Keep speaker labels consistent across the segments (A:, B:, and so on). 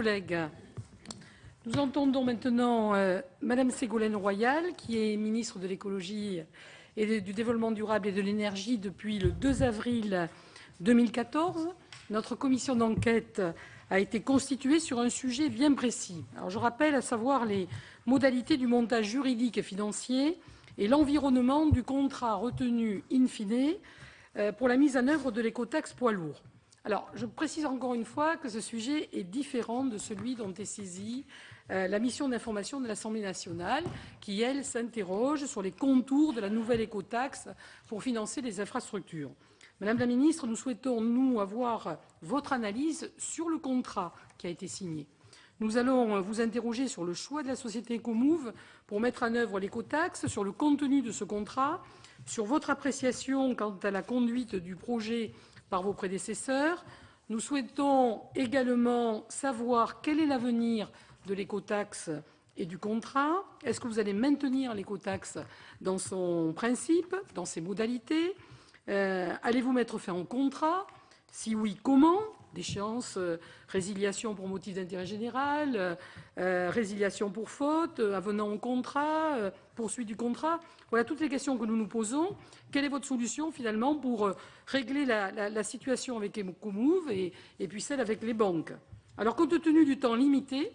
A: collègues, nous entendons maintenant Madame Ségolène Royal, qui est ministre de l'écologie et du développement durable et de l'énergie depuis le 2 avril 2014. Notre commission d'enquête a été constituée sur un sujet bien précis. Alors, je rappelle à savoir les modalités du montage juridique et financier et l'environnement du contrat retenu in fine pour la mise en œuvre de l'écotaxe poids lourds. Alors, je précise encore une fois que ce sujet est différent de celui dont est saisie la mission d'information de l'Assemblée nationale, qui, elle, s'interroge sur les contours de la nouvelle écotaxe pour financer les infrastructures. Madame la ministre, nous souhaitons, nous, avoir votre analyse sur le contrat qui a été signé. Nous allons vous interroger sur le choix de la société Ecomove pour mettre en œuvre l'écotaxe, sur le contenu de ce contrat, sur votre appréciation quant à la conduite du projet par vos prédécesseurs. Nous souhaitons également savoir quel est l'avenir de l'écotaxe et du contrat. Est-ce que vous allez maintenir l'écotaxe dans son principe, dans ses modalités? Allez-vous mettre fin au contrat? Si oui, comment? D'échéance, résiliation pour motif d'intérêt général, résiliation pour faute, avenant au contrat, poursuite du contrat. Voilà toutes les questions que nous nous posons. Quelle est votre solution finalement pour régler la situation avec Ecomove et puis celle avec les banques? Alors, compte tenu du temps limité,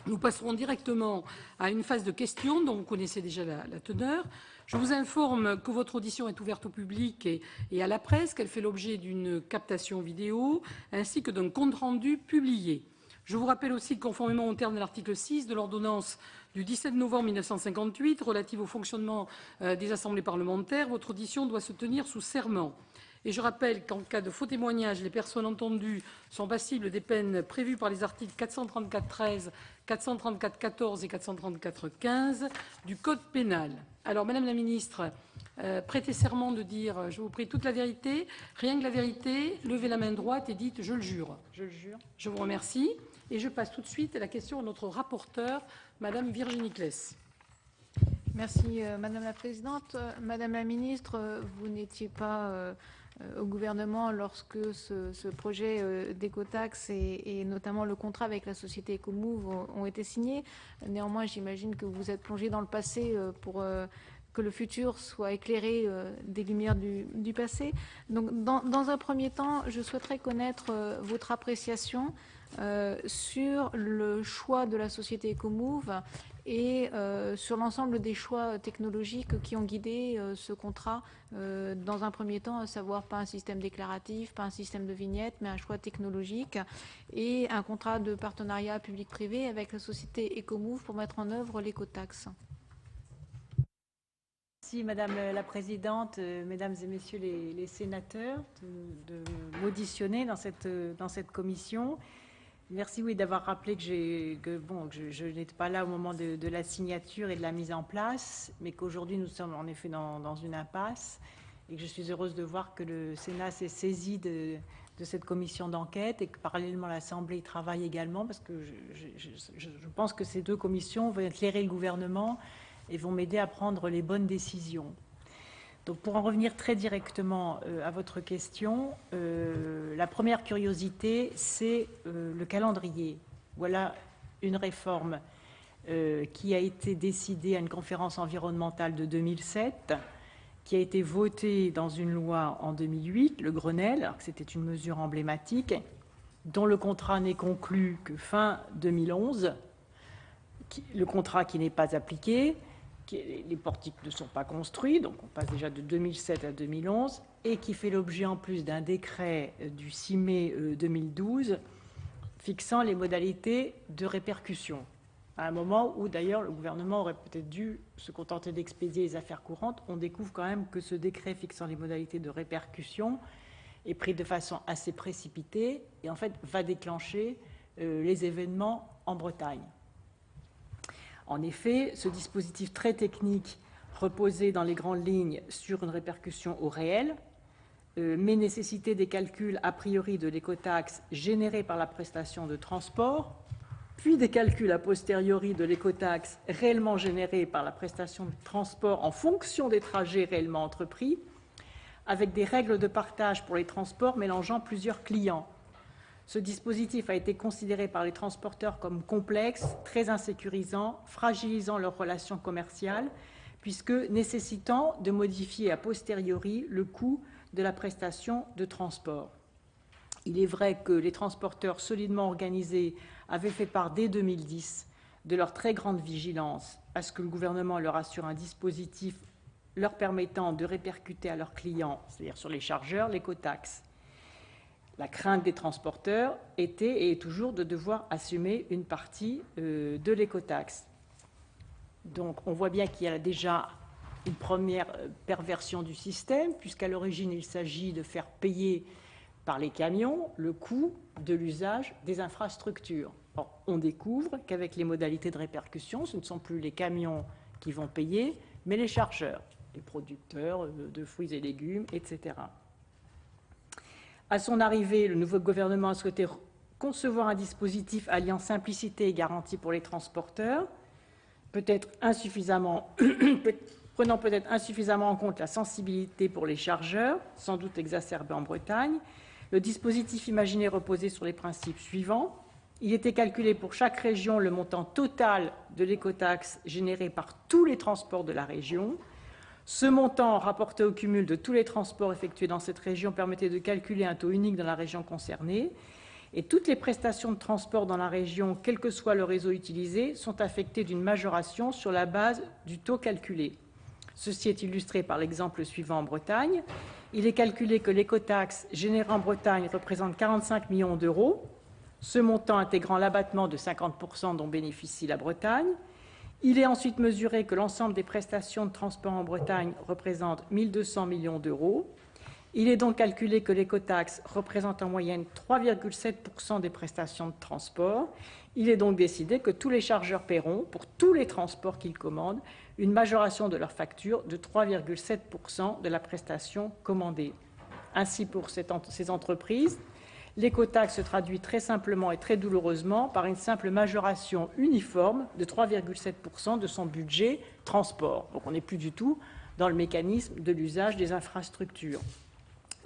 A: nous passerons directement à une phase de questions dont vous connaissez déjà la teneur. Je vous informe que votre audition est ouverte au public et à la presse, qu'elle fait l'objet d'une captation vidéo ainsi que d'un compte-rendu publié. Je vous rappelle aussi que, conformément aux termes de l'article 6 de l'ordonnance du 17 novembre 1958 relative au fonctionnement des assemblées parlementaires, votre audition doit se tenir sous serment. Et je rappelle qu'en cas de faux témoignage, les personnes entendues sont passibles des peines prévues par les articles 434-13, 434-14 et 434-15 du Code pénal. Alors, Madame la Ministre, prêtez serment de dire, je vous prie, toute la vérité, rien que la vérité, levez la main droite et dites « je le jure ».
B: Je le jure.
A: Je vous remercie. Et je passe tout de suite à la question de notre rapporteure, Madame Virginie Claes.
B: Merci, Madame la Présidente. Madame la Ministre, vous n'étiez pas au gouvernement lorsque ce projet d'écotaxe et notamment le contrat avec la société Ecomove ont été signés. Néanmoins, j'imagine que vous êtes plongé dans le passé pour que le futur soit éclairé des lumières du passé. Donc, dans un premier temps, je souhaiterais connaître votre appréciation sur le choix de la société Ecomove et sur l'ensemble des choix technologiques qui ont guidé ce contrat dans un premier temps, à savoir pas un système déclaratif, pas un système de vignette, mais un choix technologique et un contrat de partenariat public-privé avec la société Ecomove pour mettre en œuvre l'écotaxe.
C: Merci Madame la Présidente, Mesdames et Messieurs les sénateurs de m'auditionner dans cette commission. Merci oui, d'avoir rappelé que je n'étais pas là au moment de la signature et de la mise en place, mais qu'aujourd'hui nous sommes en effet dans une impasse et que je suis heureuse de voir que le Sénat s'est saisi de cette commission d'enquête et que parallèlement l'Assemblée y travaille également, parce que je pense que ces deux commissions vont éclairer le gouvernement et vont m'aider à prendre les bonnes décisions. Donc, pour en revenir très directement à votre question, la première curiosité, c'est le calendrier. Voilà une réforme qui a été décidée à une conférence environnementale de 2007, qui a été votée dans une loi en 2008, le Grenelle, alors que c'était une mesure emblématique, dont le contrat n'est conclu que fin 2011, le contrat qui n'est pas appliqué, les portiques ne sont pas construits, donc on passe déjà de 2007 à 2011, et qui fait l'objet en plus d'un décret du 6 mai 2012 fixant les modalités de répercussion, à un moment où d'ailleurs le gouvernement aurait peut-être dû se contenter d'expédier les affaires courantes. On découvre quand même que ce décret fixant les modalités de répercussion est pris de façon assez précipitée et en fait va déclencher les événements en Bretagne. En effet, ce dispositif très technique reposait dans les grandes lignes sur une répercussion au réel, mais nécessitait des calculs a priori de l'écotaxe générés par la prestation de transport, puis des calculs a posteriori de l'écotaxe réellement générés par la prestation de transport en fonction des trajets réellement entrepris, avec des règles de partage pour les transports mélangeant plusieurs clients. Ce dispositif a été considéré par les transporteurs comme complexe, très insécurisant, fragilisant leurs relations commerciales, puisque nécessitant de modifier a posteriori le coût de la prestation de transport. Il est vrai que les transporteurs solidement organisés avaient fait part dès 2010 de leur très grande vigilance à ce que le gouvernement leur assure un dispositif leur permettant de répercuter à leurs clients, c'est-à-dire sur les chargeurs, l'écotaxe. La crainte des transporteurs était et est toujours de devoir assumer une partie de l'écotaxe. Donc on voit bien qu'il y a déjà une première perversion du système, puisqu'à l'origine il s'agit de faire payer par les camions le coût de l'usage des infrastructures. Or, on découvre qu'avec les modalités de répercussion, ce ne sont plus les camions qui vont payer, mais les chargeurs, les producteurs de fruits et légumes, etc. À son arrivée, le nouveau gouvernement a souhaité concevoir un dispositif alliant simplicité et garantie pour les transporteurs, prenant peut-être insuffisamment en compte la sensibilité pour les chargeurs, sans doute exacerbée en Bretagne. Le dispositif imaginé reposait sur les principes suivants. Il était calculé pour chaque région le montant total de l'écotaxe généré par tous les transports de la région. Ce montant, rapporté au cumul de tous les transports effectués dans cette région, permettait de calculer un taux unique dans la région concernée. Et toutes les prestations de transport dans la région, quel que soit le réseau utilisé, sont affectées d'une majoration sur la base du taux calculé. Ceci est illustré par l'exemple suivant en Bretagne. Il est calculé que l'écotaxe générée en Bretagne représente 45 millions d'euros, ce montant intégrant l'abattement de 50% dont bénéficie la Bretagne. Il est ensuite mesuré que l'ensemble des prestations de transport en Bretagne représente 1 200 millions d'euros. Il est donc calculé que l'écotaxe représente en moyenne 3,7% des prestations de transport. Il est donc décidé que tous les chargeurs paieront, pour tous les transports qu'ils commandent, une majoration de leur facture de 3,7% de la prestation commandée. Ainsi, pour ces entreprises, l'écotaxe se traduit très simplement et très douloureusement par une simple majoration uniforme de 3,7% de son budget transport. Donc on n'est plus du tout dans le mécanisme de l'usage des infrastructures.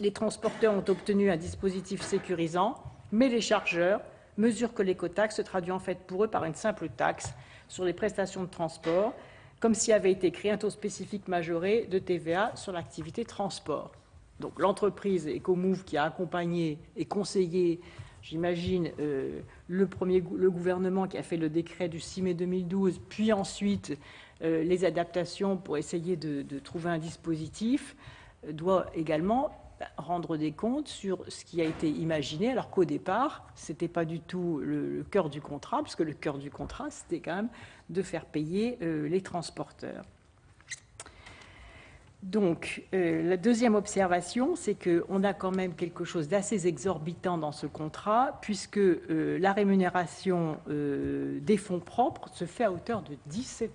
C: Les transporteurs ont obtenu un dispositif sécurisant, mais les chargeurs mesurent que l'écotaxe se traduit en fait pour eux par une simple taxe sur les prestations de transport, comme s'il avait été créé un taux spécifique majoré de TVA sur l'activité transport. Donc l'entreprise Ecomove qui a accompagné et conseillé, j'imagine, le gouvernement qui a fait le décret du 6 mai 2012, puis ensuite les adaptations pour essayer de trouver un dispositif, doit également rendre des comptes sur ce qui a été imaginé, alors qu'au départ, ce n'était pas du tout le cœur du contrat, puisque le cœur du contrat, c'était quand même de faire payer les transporteurs. Donc, la deuxième observation, c'est qu'on a quand même quelque chose d'assez exorbitant dans ce contrat, puisque la rémunération des fonds propres se fait à hauteur de 17%.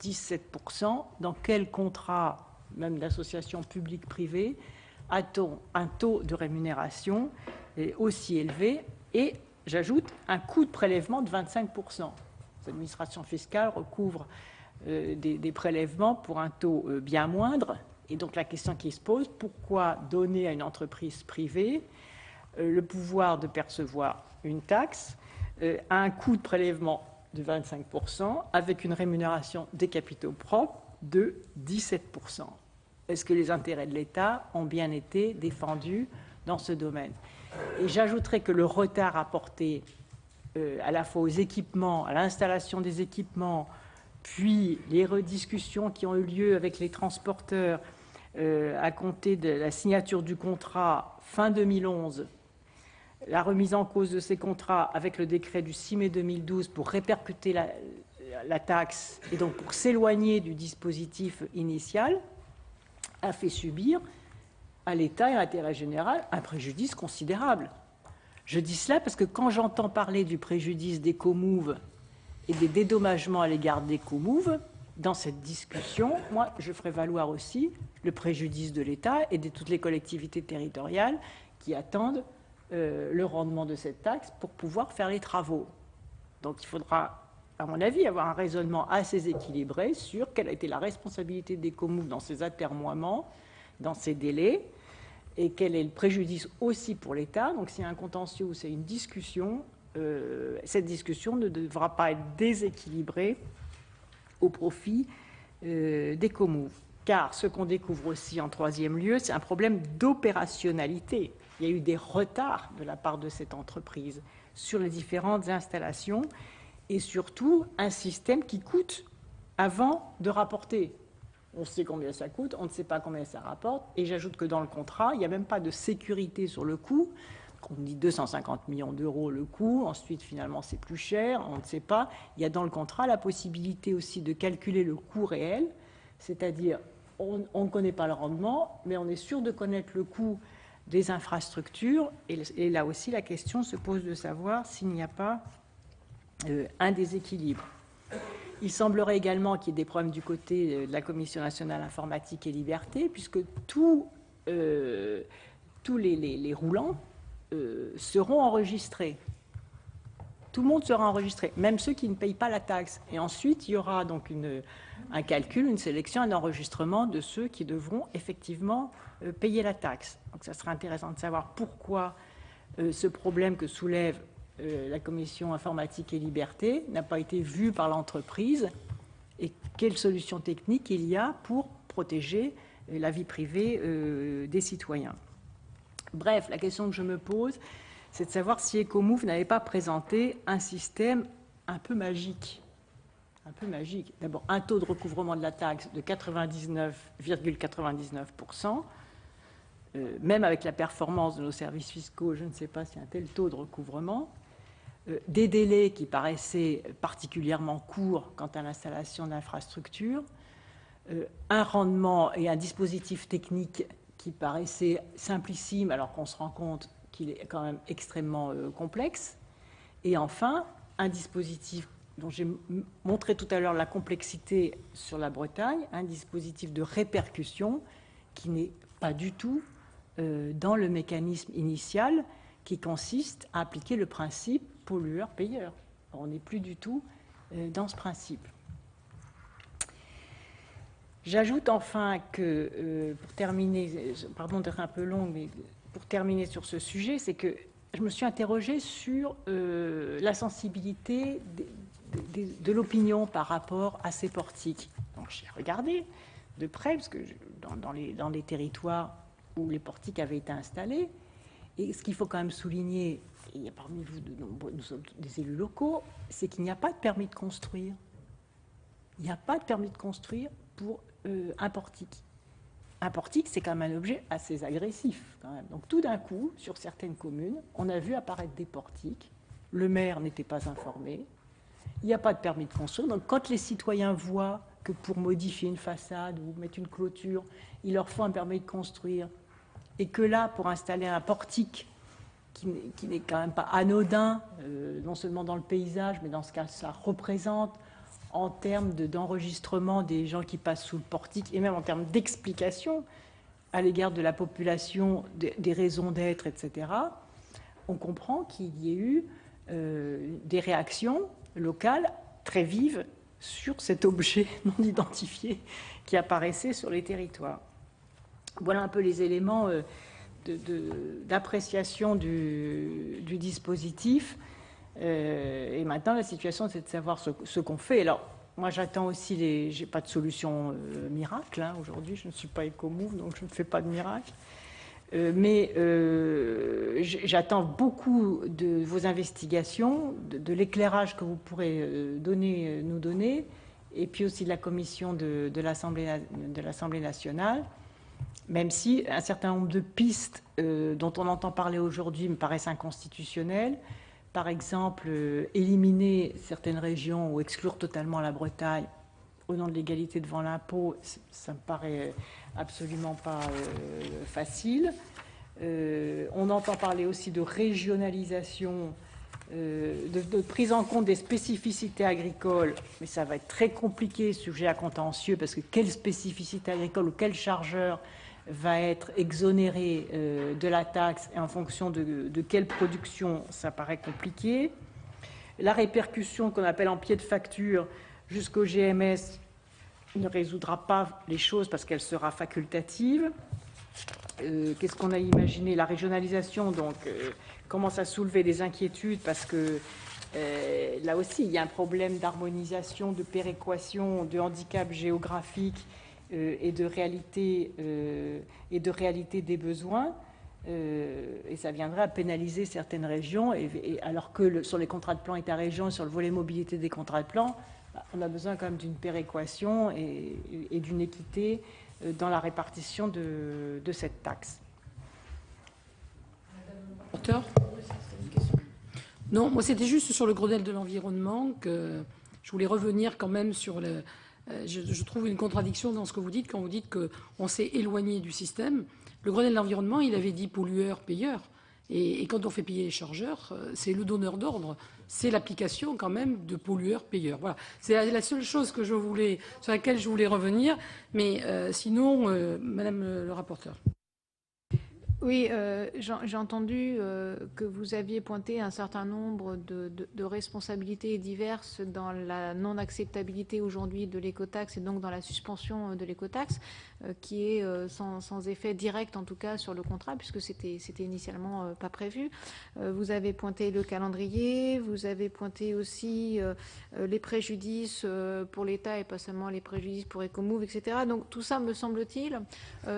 C: 17%, dans quel contrat, même d'association publique-privée, a-t-on un taux de rémunération aussi élevé et, j'ajoute, un coût de prélèvement de 25%. L'administration fiscale recouvre des prélèvements pour un taux bien moindre. Et donc la question qui se pose, pourquoi donner à une entreprise privée le pouvoir de percevoir une taxe à un coût de prélèvement de 25% avec une rémunération des capitaux propres de 17%. Est-ce que les intérêts de l'État ont bien été défendus dans ce domaine? Et j'ajouterais que le retard apporté à la fois aux équipements, à l'installation des équipements, puis les rediscussions qui ont eu lieu avec les transporteurs à compter de la signature du contrat fin 2011, la remise en cause de ces contrats avec le décret du 6 mai 2012 pour répercuter la taxe et donc pour s'éloigner du dispositif initial, a fait subir à l'État et à l'intérêt général un préjudice considérable. Je dis cela parce que quand j'entends parler du préjudice d'Ecomove et des dédommagements à l'égard d'Ecomove, dans cette discussion, moi, je ferai valoir aussi le préjudice de l'État et de toutes les collectivités territoriales qui attendent le rendement de cette taxe pour pouvoir faire les travaux. Donc il faudra, à mon avis, avoir un raisonnement assez équilibré sur quelle a été la responsabilité d'Ecomove dans ces atermoiements, dans ces délais, et quel est le préjudice aussi pour l'État. Donc s'il y a un contentieux ou c'est une discussion, cette discussion ne devra pas être déséquilibrée au profit des communes. Car ce qu'on découvre aussi en troisième lieu, c'est un problème d'opérationnalité. Il y a eu des retards de la part de cette entreprise sur les différentes installations et surtout un système qui coûte avant de rapporter. On sait combien ça coûte, on ne sait pas combien ça rapporte, et j'ajoute que dans le contrat, il n'y a même pas de sécurité sur le coût. On dit 250 millions d'euros le coût, ensuite finalement c'est plus cher, on ne sait pas. Il y a dans le contrat la possibilité aussi de calculer le coût réel, c'est-à-dire on ne connaît pas le rendement, mais on est sûr de connaître le coût des infrastructures, et là aussi la question se pose de savoir s'il n'y a pas un déséquilibre. Il semblerait également qu'il y ait des problèmes du côté de la Commission nationale informatique et liberté, puisque tous les roulants seront enregistrés. Tout le monde sera enregistré, même ceux qui ne payent pas la taxe. Et ensuite, il y aura donc un calcul, une sélection, un enregistrement de ceux qui devront effectivement payer la taxe. Donc ça sera intéressant de savoir pourquoi ce problème que soulève la Commission informatique et liberté n'a pas été vu par l'entreprise et quelles solutions techniques il y a pour protéger la vie privée des citoyens. Bref, la question que je me pose, c'est de savoir si Ecomove n'avait pas présenté un système un peu magique. Un peu magique. D'abord, un taux de recouvrement de la taxe de 99,99%. Même avec la performance de nos services fiscaux, je ne sais pas si un tel taux de recouvrement. Des délais qui paraissaient particulièrement courts quant à l'installation d'infrastructures. Un rendement et un dispositif technique qui paraissait simplissime alors qu'on se rend compte qu'il est quand même extrêmement complexe. Et enfin, un dispositif dont j'ai montré tout à l'heure la complexité sur la Bretagne, un dispositif de répercussion qui n'est pas du tout dans le mécanisme initial qui consiste à appliquer le principe pollueur-payeur. On n'est plus du tout dans ce principe. J'ajoute enfin que, pour terminer, pardon d'être un peu longue, mais pour terminer sur ce sujet, c'est que je me suis interrogée sur la sensibilité de l'opinion par rapport à ces portiques. Donc j'ai regardé de près, parce que dans les territoires où les portiques avaient été installés, et ce qu'il faut quand même souligner, et il y a parmi vous des élus locaux, c'est qu'il n'y a pas de permis de construire. Il n'y a pas de permis de construire pour un portique. Un portique, c'est quand même un objet assez agressif, quand même. Donc tout d'un coup, sur certaines communes, on a vu apparaître des portiques. Le maire n'était pas informé. Il n'y a pas de permis de construire. Donc quand les citoyens voient que pour modifier une façade ou mettre une clôture, il leur faut un permis de construire, et que là, pour installer un portique qui n'est quand même pas anodin, non seulement dans le paysage, mais dans ce cas, ça représente en termes d'enregistrement des gens qui passent sous le portique, et même en termes d'explication à l'égard de la population, des raisons d'être, etc., on comprend qu'il y ait eu des réactions locales très vives sur cet objet non identifié qui apparaissait sur les territoires. Voilà un peu les éléments d'appréciation du dispositif. Et maintenant, la situation, c'est de savoir ce qu'on fait. Alors, moi, j'attends aussi j'ai pas de solution miracle. Hein. Aujourd'hui, je ne suis pas Ecomove, donc je ne fais pas de miracle. Mais j'attends beaucoup de vos investigations, de l'éclairage que vous pourrez nous donner, et puis aussi de la commission de l'Assemblée nationale, même si un certain nombre de pistes dont on entend parler aujourd'hui me paraissent inconstitutionnelles. Par exemple, éliminer certaines régions ou exclure totalement la Bretagne au nom de l'égalité devant l'impôt, ça me paraît absolument pas facile. On entend parler aussi de régionalisation, de prise en compte des spécificités agricoles, mais ça va être très compliqué, sujet à contentieux, parce que quelle spécificité agricole ou quel chargeur va être exonéré de la taxe et en fonction de quelle production, ça paraît compliqué. La répercussion qu'on appelle en pied de facture jusqu'au GMS ne résoudra pas les choses parce qu'elle sera facultative. Qu'est-ce qu'on a imaginé? La régionalisation donc, commence à soulever des inquiétudes parce que là aussi, il y a un problème d'harmonisation, de péréquation, de handicap géographique et de réalité des besoins. Et ça viendrait à pénaliser certaines régions, alors que sur les contrats de plan État-région, sur le volet mobilité des contrats de plan, on a besoin quand même d'une péréquation et d'une équité dans la répartition de cette taxe.
A: Non, moi c'était juste sur le Grenelle de l'environnement que je voulais revenir quand même sur le... Je trouve une contradiction dans ce que vous dites quand vous dites qu'on s'est éloigné du système. Le Grenelle de l'environnement, il avait dit pollueur-payeur. Et quand on fait payer les chargeurs, c'est le donneur d'ordre. C'est l'application quand même de pollueur-payeur. Voilà. C'est la seule chose que sur laquelle je voulais revenir. Mais sinon, Madame le rapporteur.
B: Oui, j'ai entendu que vous aviez pointé un certain nombre de responsabilités diverses dans la non-acceptabilité aujourd'hui de l'écotaxe et donc dans la suspension de l'écotaxe, qui est sans effet direct en tout cas sur le contrat, puisque c'était initialement pas prévu. Vous avez pointé le calendrier, vous avez pointé aussi les préjudices pour l'État et pas seulement les préjudices pour Ecomove, etc. Donc tout ça, me semble-t-il,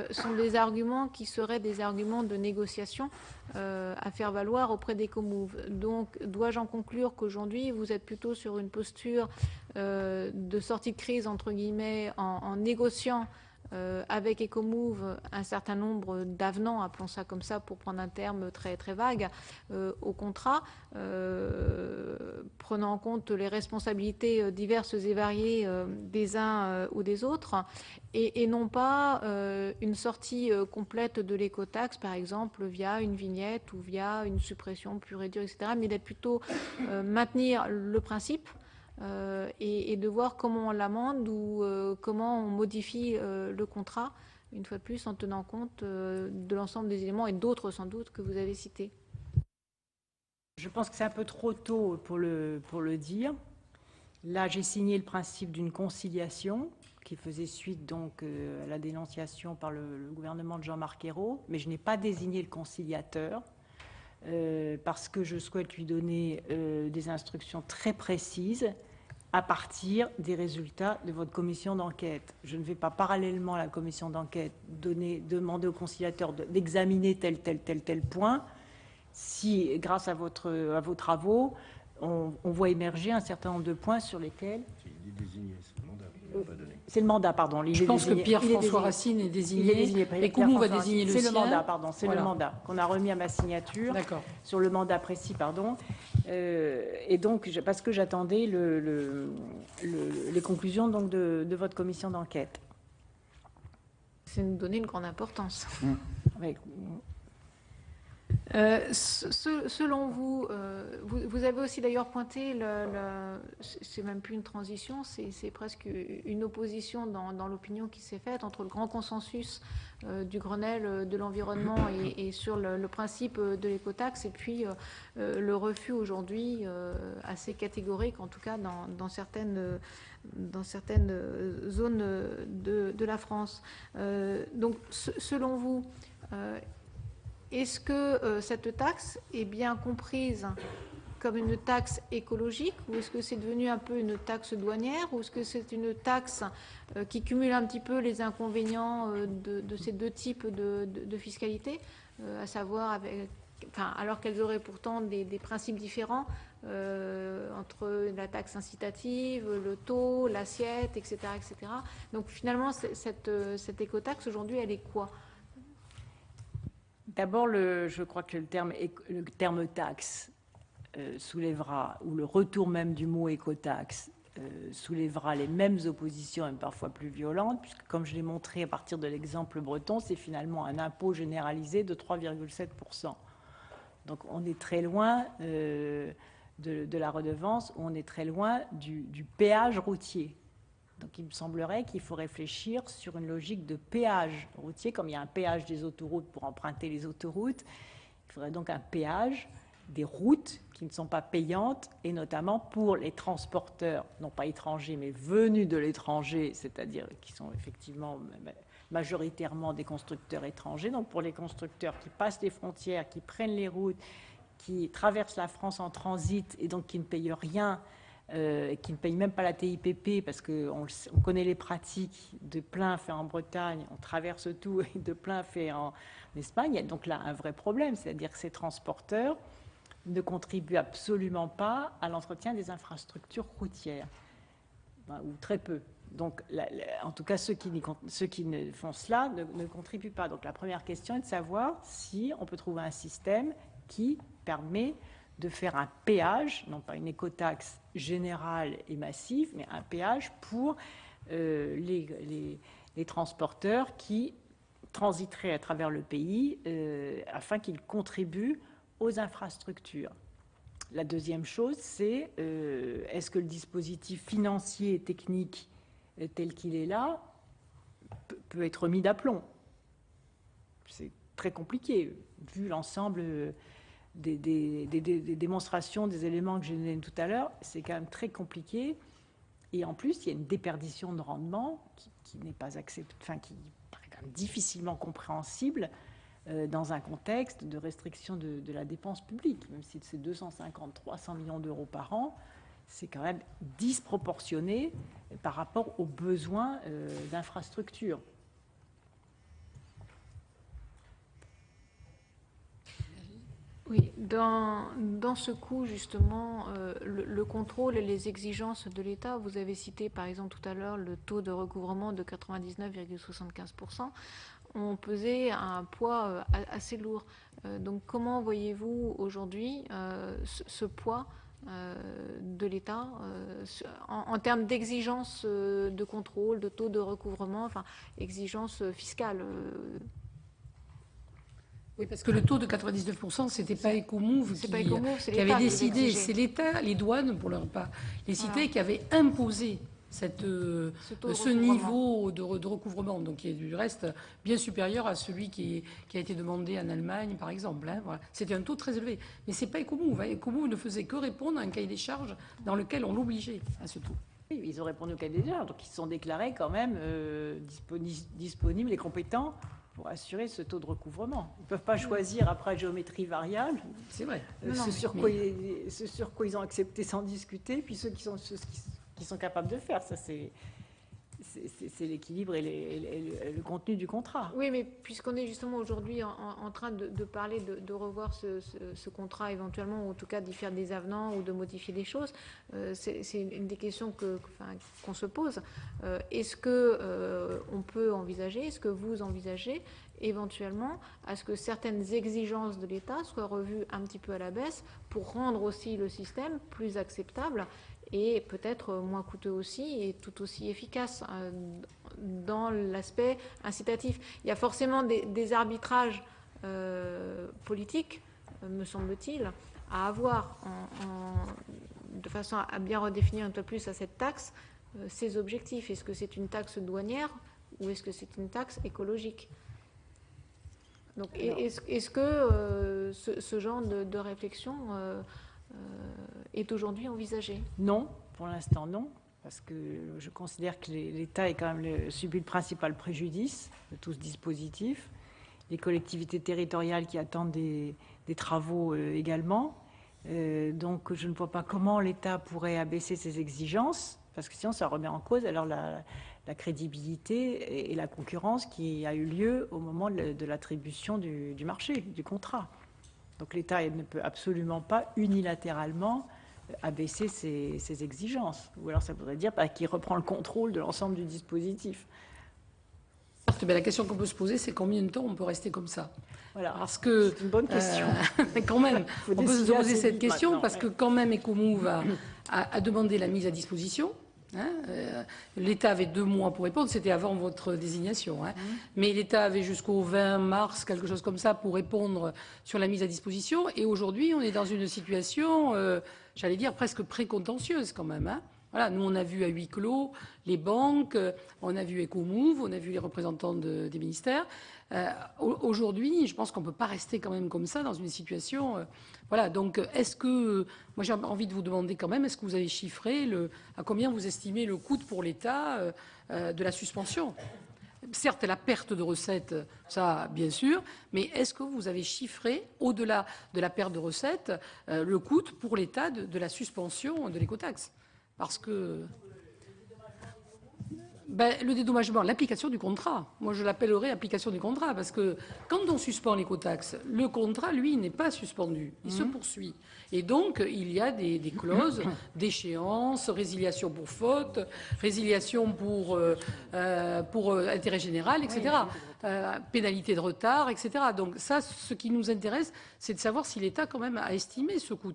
B: sont des arguments qui seraient des arguments de négociation à faire valoir auprès d'Ecomove. Donc, dois-je en conclure qu'aujourd'hui, vous êtes plutôt sur une posture de sortie de crise, entre guillemets, en négociant avec Ecomove un certain nombre d'avenants, appelons ça comme ça pour prendre un terme très, très vague, au contrat, prenant en compte les responsabilités diverses et variées des uns ou des autres, et non pas une sortie complète de l'écotaxe, par exemple, via une vignette ou via une suppression pure et dure, etc., mais d'être plutôt maintenir le principe, et de voir comment on l'amende ou comment on modifie le contrat, une fois de plus, en tenant compte de l'ensemble des éléments et d'autres sans doute que vous avez cités.
C: Je pense que c'est un peu trop tôt pour le dire. Là, j'ai signé le principe d'une conciliation qui faisait suite donc à la dénonciation par le gouvernement de Jean-Marc Ayrault, mais je n'ai pas désigné le conciliateur. Parce que je souhaite lui donner des instructions très précises à partir des résultats de votre commission d'enquête. Je ne vais pas, parallèlement à la commission d'enquête, demander au conciliateur d'examiner tel point, si, grâce à vos travaux, on voit émerger un certain nombre de points sur lesquels... C'est le mandat, pardon.
A: Je pense que Pierre-François Racine est désigné. Et Ecomove va désigner le sien.
C: C'est le mandat, pardon. C'est le mandat qu'on a remis à ma signature.
A: D'accord.
C: Sur le mandat précis, pardon. Et donc, parce que j'attendais les conclusions donc, de votre commission d'enquête.
B: C'est nous donner une grande importance.
C: Oui.
B: Selon vous, vous avez aussi d'ailleurs pointé, c'est même plus une transition, c'est presque une opposition dans l'opinion qui s'est faite entre le grand consensus du Grenelle de l'environnement et sur le principe de l'écotaxe et puis le refus aujourd'hui assez catégorique, en tout cas dans certaines zones de la France. Donc, selon vous, est-ce que cette taxe est bien comprise comme une taxe écologique ou est-ce que c'est devenu un peu une taxe douanière ou est-ce que c'est une taxe qui cumule un petit peu les inconvénients de ces deux types de fiscalité, à savoir alors qu'elles auraient pourtant des principes différents entre la taxe incitative, le taux, l'assiette, etc., etc. Donc finalement, cette écotaxe aujourd'hui, elle est quoi ?
C: D'abord, je crois que le terme taxe soulèvera, ou le retour même du mot écotaxe soulèvera les mêmes oppositions, même parfois plus violentes, puisque comme je l'ai montré à partir de l'exemple breton, c'est finalement un impôt généralisé de 3,7%. Donc on est très loin de la redevance, on est très loin du péage routier. Donc il me semblerait qu'il faut réfléchir sur une logique de péage routier, comme il y a un péage des autoroutes pour emprunter les autoroutes, il faudrait donc un péage des routes qui ne sont pas payantes, et notamment pour les transporteurs, non pas étrangers, mais venus de l'étranger, c'est-à-dire qui sont effectivement majoritairement des constructeurs étrangers. Donc pour les constructeurs qui passent les frontières, qui prennent les routes, qui traversent la France en transit et donc qui ne payent rien, qui ne payent même pas la TIPP parce qu'on connaît les pratiques de plein fait en Bretagne, on traverse tout, et de plein fait en Espagne. Il y a donc là un vrai problème, c'est-à-dire que ces transporteurs ne contribuent absolument pas à l'entretien des infrastructures routières, ou très peu. Donc, en tout cas, ceux qui ne font cela ne contribuent pas. Donc, la première question est de savoir si on peut trouver un système qui permet de faire un péage, non pas une écotaxe générale et massive, mais un péage pour les transporteurs qui transiteraient à travers le pays afin qu'ils contribuent aux infrastructures. La deuxième chose, c'est est-ce que le dispositif financier et technique tel qu'il est là peut être mis d'aplomb? C'est très compliqué, vu l'ensemble des démonstrations, des éléments que j'ai donnés tout à l'heure. C'est quand même très compliqué. Et en plus, il y a une déperdition de rendement qui n'est pas acceptable, enfin, qui paraît quand même difficilement compréhensible dans un contexte de restriction de la dépense publique. Même si c'est 250-300 millions d'euros par an, c'est quand même disproportionné par rapport aux besoins d'infrastructures.
B: Oui, dans ce coup, justement, le contrôle et les exigences de l'État, vous avez cité par exemple tout à l'heure le taux de recouvrement de 99,75%, ont pesé un poids assez lourd. Donc comment voyez-vous aujourd'hui ce poids de l'État en termes d'exigences de contrôle, de taux de recouvrement, enfin exigences fiscales
A: Oui, parce que le taux de 99%, c'était pas Ecomove qui avait décidé, c'est l'État, les douanes, pour leur pas les citer, qui avaient imposé ce niveau de recouvrement, donc qui est du reste bien supérieur à celui qui a été demandé en Allemagne, par exemple. Hein, voilà. C'était un taux très élevé. Mais c'est pas Ecomove. Hein. Ecomove ne faisait que répondre à un cahier des charges dans lequel on l'obligeait à ce taux.
C: Oui, ils ont répondu au cahier des charges, donc ils se sont déclarés quand même disponibles et compétents pour assurer ce taux de recouvrement. Ils ne peuvent pas choisir après géométrie variable.
A: C'est vrai.
C: Ce sur quoi ils ont accepté sans discuter, puis ceux qui sont capables de faire. Ça, c'est l'équilibre et le contenu du contrat.
B: Oui, mais puisqu'on est justement aujourd'hui en train de parler de revoir ce contrat éventuellement, ou en tout cas d'y faire des avenants ou de modifier des choses, c'est une des questions qu'on se pose. Est-ce qu'on peut envisager, est-ce que vous envisagez éventuellement à ce que certaines exigences de l'État soient revues un petit peu à la baisse pour rendre aussi le système plus acceptable et peut-être moins coûteux aussi et tout aussi efficace dans l'aspect incitatif. Il y a forcément des arbitrages politiques, me semble-t-il, à avoir de façon à bien redéfinir un peu plus à cette taxe ses objectifs. Est-ce que c'est une taxe douanière ou est-ce que c'est une taxe écologique? Donc, est-ce que ce genre de réflexion est aujourd'hui envisagé?
C: Non, pour l'instant non, parce que je considère que l'État est quand même subit le principal préjudice de tout ce dispositif. Les collectivités territoriales qui attendent des travaux également. Donc je ne vois pas comment l'État pourrait abaisser ses exigences, parce que sinon ça remet en cause alors la crédibilité et la concurrence qui a eu lieu au moment de l'attribution du marché, du contrat. Donc l'État ne peut absolument pas unilatéralement abaisser ses exigences. Ou alors ça voudrait dire qu'il reprend le contrôle de l'ensemble du dispositif.
A: Mais la question qu'on peut se poser, c'est combien de temps on peut rester comme ça?
C: Voilà.
A: Parce que
C: c'est une bonne question.
A: Mais quand même, on peut se poser cette question
C: maintenant,
A: parce que quand même Ecomove a demandé la mise à disposition. Hein, l'État avait 2 mois pour répondre, c'était avant votre désignation. Hein, mais l'État avait jusqu'au 20 mars, quelque chose comme ça, pour répondre sur la mise à disposition. Et aujourd'hui, on est dans une situation, j'allais dire, presque précontentieuse quand même. Hein. Voilà, nous, on a vu à huis clos les banques, on a vu Ecomove, on a vu les représentants des ministères. Aujourd'hui, je pense qu'on ne peut pas rester quand même comme ça dans une situation... voilà, donc est-ce que... Moi, j'ai envie de vous demander quand même, est-ce que vous avez chiffré à combien vous estimez le coût pour l'État de la suspension? certes, la perte de recettes, ça, bien sûr, mais est-ce que vous avez chiffré, au-delà de la perte de recettes, le coût pour l'État de la suspension de l'écotaxe? Parce que le dédommagement, l'application du contrat. Moi, je l'appellerais application du contrat, parce que quand on suspend l'écotaxe, le contrat, lui, n'est pas suspendu. Il se poursuit. Et donc, il y a des clauses d'échéance, résiliation pour faute, résiliation pour intérêt général, etc. Pénalité de retard, etc. Donc ça, ce qui nous intéresse, c'est de savoir si l'État, quand même, a estimé ce coût.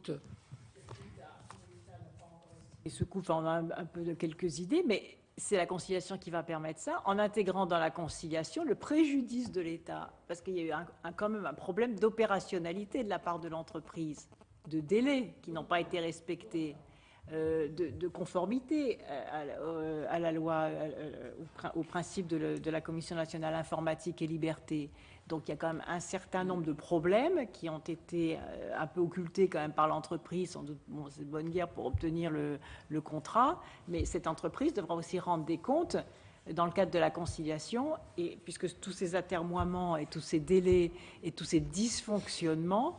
C: Et ce coût, on a un peu de quelques idées, mais c'est la conciliation qui va permettre ça, en intégrant dans la conciliation le préjudice de l'État, parce qu'il y a eu quand même un problème d'opérationnalité de la part de l'entreprise, de délais qui n'ont pas été respectés, de conformité à la loi, au principe de la Commission nationale informatique et liberté. Donc il y a quand même un certain nombre de problèmes qui ont été un peu occultés quand même par l'entreprise, sans doute, bon, c'est de bonne guerre pour obtenir le contrat, mais cette entreprise devra aussi rendre des comptes dans le cadre de la conciliation, et puisque tous ces atermoiements et tous ces délais et tous ces dysfonctionnements,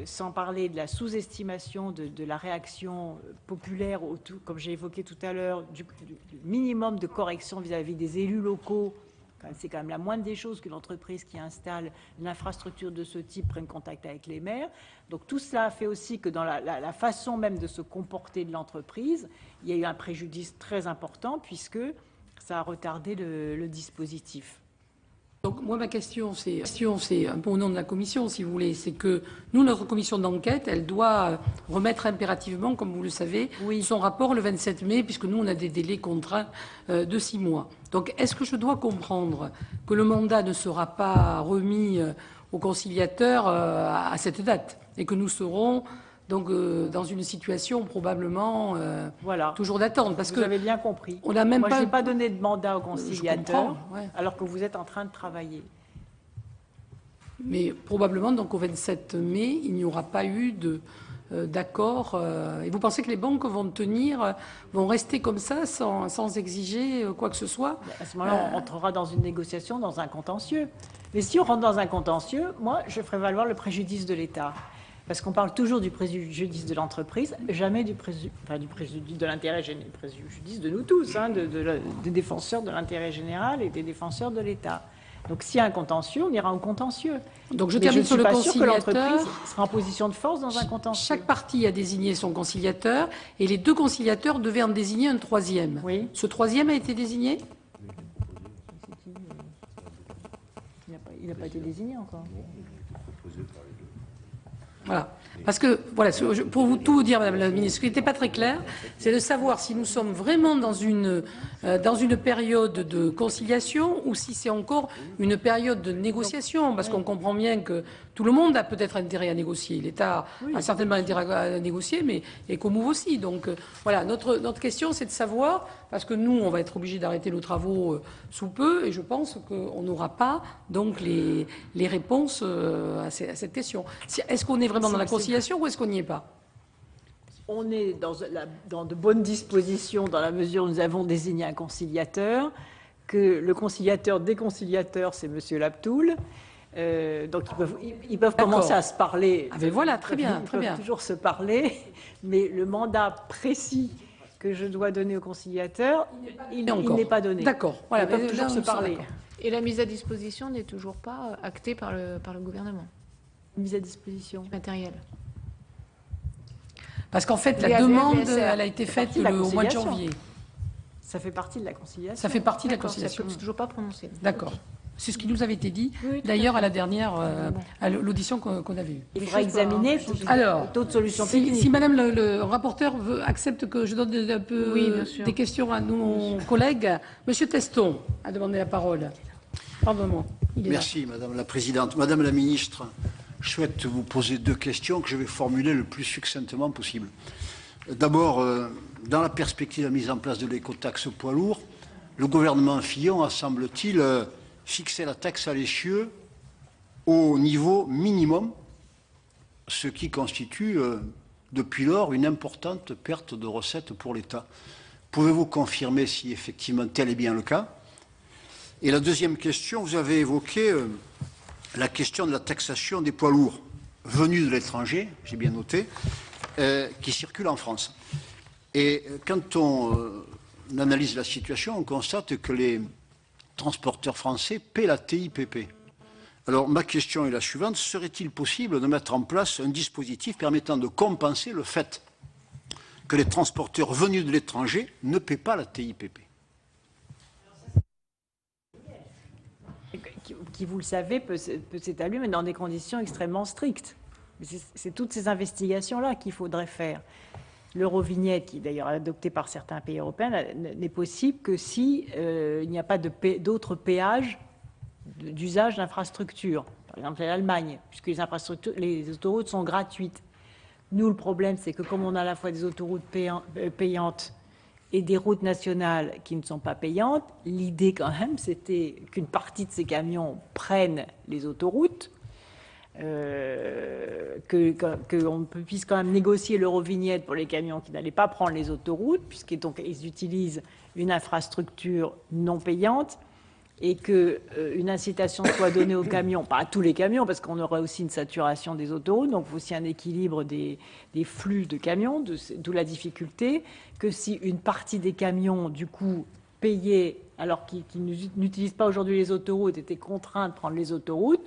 C: sans parler de la sous-estimation de la réaction populaire, comme j'ai évoqué tout à l'heure, du minimum de correction vis-à-vis des élus locaux. C'est quand même la moindre des choses qu'une entreprise qui installe une infrastructure de ce type prenne contact avec les maires. Donc tout cela fait aussi que dans la façon même de se comporter de l'entreprise, il y a eu un préjudice très important puisque ça a retardé le dispositif.
A: Donc moi, ma question, c'est un peu au nom de la commission, si vous voulez, c'est que nous, notre commission d'enquête, elle doit remettre impérativement, comme vous le savez, son rapport le 27 mai, puisque nous, on a des délais contraints de 6 mois. Donc est-ce que je dois comprendre que le mandat ne sera pas remis aux conciliateurs à cette date et que nous serons donc dans une situation probablement toujours d'attente, parce
C: vous avez bien compris.
A: On n'a même
C: Moi,
A: pas...
C: je n'ai pas donné de mandat aux conciliateurs,
A: ouais.
C: Alors que vous êtes en train de travailler.
A: Mais probablement, donc au 27 mai, il n'y aura pas eu d'accord. Et vous pensez que les banques vont rester comme ça, sans exiger quoi que ce soit?
C: À ce moment-là, on entrera dans une négociation, dans un contentieux. Mais si on rentre dans un contentieux, moi, je ferai valoir le préjudice de l'État. Parce qu'on parle toujours du préjudice de l'entreprise, jamais du préjudice de l'intérêt général, préjudice de nous tous, hein, des défenseurs de l'intérêt général et des défenseurs de l'État. Donc s'il y a un contentieux, on ira au contentieux.
A: Donc je termine sur le conciliateur.
C: Je ne suis pas sûre que l'entreprise sera en position de force dans un contentieux.
A: Chaque partie a désigné son conciliateur et les deux conciliateurs devaient en désigner un troisième.
C: Oui.
A: Ce troisième a été désigné?
C: Il n'a pas été désigné encore.
A: Voilà. Parce que, voilà, pour vous tout dire, Madame la Ministre, ce qui n'était pas très clair, c'est de savoir si nous sommes vraiment dans une période de conciliation ou si c'est encore une période de négociation, parce qu'on comprend bien que tout le monde a peut-être intérêt à négocier. L'État a certainement intérêt à négocier, mais Ecomouv aussi. Donc, voilà, notre question, c'est de savoir, parce que nous, on va être obligés d'arrêter nos travaux sous peu, et je pense qu'on n'aura pas, donc, les réponses à cette question. Est-ce qu'on est vraiment dans la conciliation ou est-ce qu'on n'y est pas?
C: On est dans de bonnes dispositions dans la mesure où nous avons désigné un conciliateur, que le conciliateur des conciliateurs, c'est M. Laptoul. Donc ils peuvent commencer à se parler.
A: Ah ben voilà, très bien,
C: ils
A: très
C: peuvent
A: bien.
C: toujours se parler, mais le mandat précis que je dois donner au conciliateur, il n'est pas donné.
A: D'accord. Voilà,
C: ils peuvent toujours se parler.
B: Et la mise à disposition n'est toujours pas actée par le gouvernement.
C: Mise à disposition.
B: Matériel.
A: Parce qu'en fait, la demande, elle a été faite au mois de janvier.
C: Ça fait partie de la conciliation.
A: Ça fait partie de la conciliation.
B: C'est toujours pas prononcé.
A: D'accord. C'est ce qui nous avait été dit, d'ailleurs, à la dernière, à l'audition qu'on avait eue.
C: Il faudra examiner d'autres solutions techniques.
A: Si Madame le rapporteur accepte que je donne un peu des questions à nos collègues, Monsieur Teston a demandé la parole. Pardon-moi.
D: Merci, Madame la Présidente. Madame la Ministre, je souhaite vous poser 2 questions que je vais formuler le plus succinctement possible. D'abord, dans la perspective de la mise en place de l'écotaxe poids lourd, le gouvernement Fillon a, semble-t-il, fixé la taxe à l'essieu au niveau minimum, ce qui constitue depuis lors une importante perte de recettes pour l'État. Pouvez-vous confirmer si effectivement tel est bien le cas? Et la deuxième question, vous avez évoqué la question de la taxation des poids lourds venus de l'étranger, j'ai bien noté, qui circulent en France. Et quand on analyse la situation, on constate que les transporteurs français paient la TIPP. Alors ma question est la suivante, serait-il possible de mettre en place un dispositif permettant de compenser le fait que les transporteurs venus de l'étranger ne paient pas la TIPP?
C: Qui, vous le savez, peut s'établir, mais dans des conditions extrêmement strictes. C'est toutes ces investigations-là qu'il faudrait faire. L'Eurovignette, qui d'ailleurs est adoptée par certains pays européens, n'est possible que si il n'y a pas d'autres péages d'usage d'infrastructures. Par exemple, l'Allemagne, puisque les autoroutes sont gratuites. Nous, le problème, c'est que comme on a à la fois des autoroutes payantes et des routes nationales qui ne sont pas payantes, l'idée quand même, c'était qu'une partie de ces camions prennent les autoroutes, qu'on puisse quand même négocier l'Eurovignette pour les camions qui n'allaient pas prendre les autoroutes, puisqu'ils utilisent une infrastructure non payante, et qu'une incitation soit donnée aux camions, pas à tous les camions, parce qu'on aurait aussi une saturation des autoroutes, donc il faut aussi un équilibre des flux de camions, d'où la difficulté, que si une partie des camions, du coup, payés, alors qu'ils n'utilisent pas aujourd'hui les autoroutes, étaient contraints de prendre les autoroutes,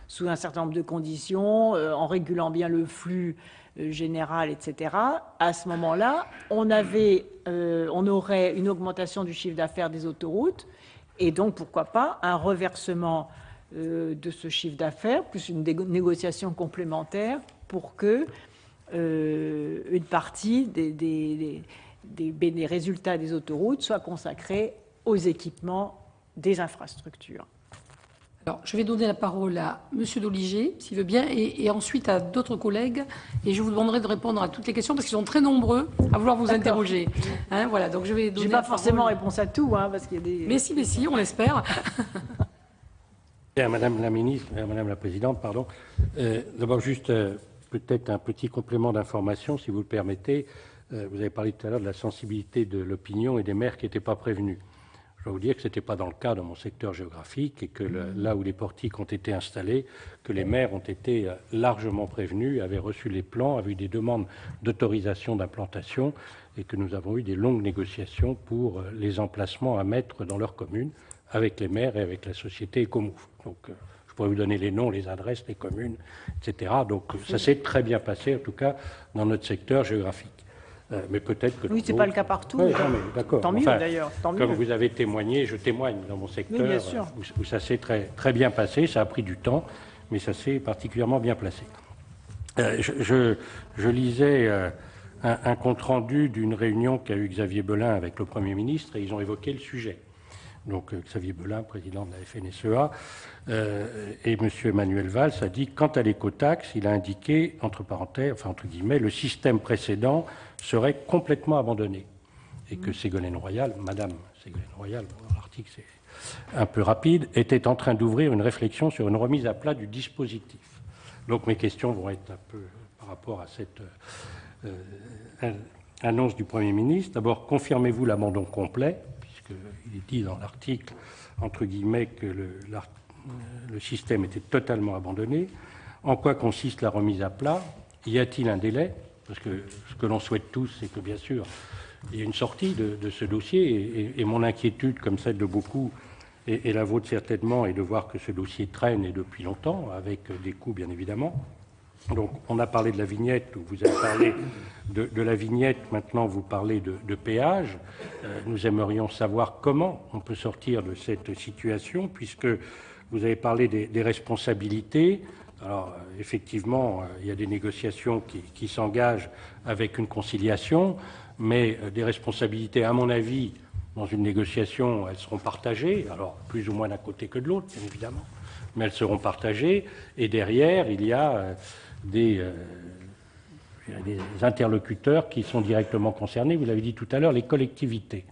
C: sous un certain nombre de conditions, en régulant bien le flux général, etc., à ce moment-là, on aurait une augmentation du chiffre d'affaires des autoroutes, et donc, pourquoi pas, un reversement de ce chiffre d'affaires, plus une négociation complémentaire pour que une partie des résultats des autoroutes soit consacrée aux équipements des infrastructures.
A: Alors, je vais donner la parole à M. Doligé, s'il veut bien, et ensuite à d'autres collègues. Et je vous demanderai de répondre à toutes les questions, parce qu'ils sont très nombreux à vouloir vous interroger. Hein, voilà, donc je vais donner.
C: Je n'ai pas forcément réponse à tout, hein, parce qu'il y a des.
A: Mais si, on l'espère.
E: Madame la ministre, Madame la Présidente, pardon. D'abord, juste peut-être un petit complément d'information, si vous le permettez. Vous avez parlé tout à l'heure de la sensibilité de l'opinion et des maires qui n'étaient pas prévenus. Je dois vous dire que ce n'était pas dans le cas dans mon secteur géographique et que là où les portiques ont été installés, que les maires ont été largement prévenus, avaient reçu les plans, avaient eu des demandes d'autorisation d'implantation et que nous avons eu des longues négociations pour les emplacements à mettre dans leur commune avec les maires et avec la société Ecomouf. Donc, je pourrais vous donner les noms, les adresses, les communes, etc. Donc, ça s'est très bien passé, en tout cas, dans notre secteur géographique. Mais peut-être que
C: oui, c'est pas le cas partout.
E: Oui, d'accord.
C: Tant mieux, d'ailleurs.
E: Comme vous avez témoigné, je témoigne dans mon secteur,
C: oui, bien sûr.
E: Où ça s'est très, très bien passé. Ça a pris du temps, mais ça s'est particulièrement bien placé. Je lisais un compte-rendu d'une réunion qu'a eu Xavier Belin avec le Premier ministre, et ils ont évoqué le sujet. Donc Xavier Belin, président de la FNSEA, et M. Emmanuel Valls a dit, quant à l'écotaxe, il a indiqué, entre parenthèses, enfin entre guillemets, le système précédent serait complètement abandonné. Et que Ségolène Royal, Madame Ségolène Royal, dans l'article c'est un peu rapide, était en train d'ouvrir une réflexion sur une remise à plat du dispositif. Donc mes questions vont être un peu par rapport à cette annonce du Premier ministre. D'abord, confirmez-vous l'abandon complet, puisqu'il est dit dans l'article, entre guillemets, que le système était totalement abandonné. En quoi consiste la remise à plat? Y a-t-il un délai? Parce que ce que l'on souhaite tous, c'est que, bien sûr, il y ait une sortie de ce dossier. Et mon inquiétude, comme celle de beaucoup, et la vôtre certainement, est de voir que ce dossier traîne et depuis longtemps, avec des coûts, bien évidemment. Donc, on a parlé de la vignette, vous avez parlé de la vignette, maintenant vous parlez de péage. Nous aimerions savoir comment on peut sortir de cette situation, puisque vous avez parlé des responsabilités. Alors, effectivement, il y a des négociations qui s'engagent avec une conciliation, mais des responsabilités, à mon avis, dans une négociation, elles seront partagées, alors plus ou moins d'un côté que de l'autre, bien évidemment, mais elles seront partagées, et derrière, il y a des interlocuteurs qui sont directement concernés. Vous l'avez dit tout à l'heure, les collectivités.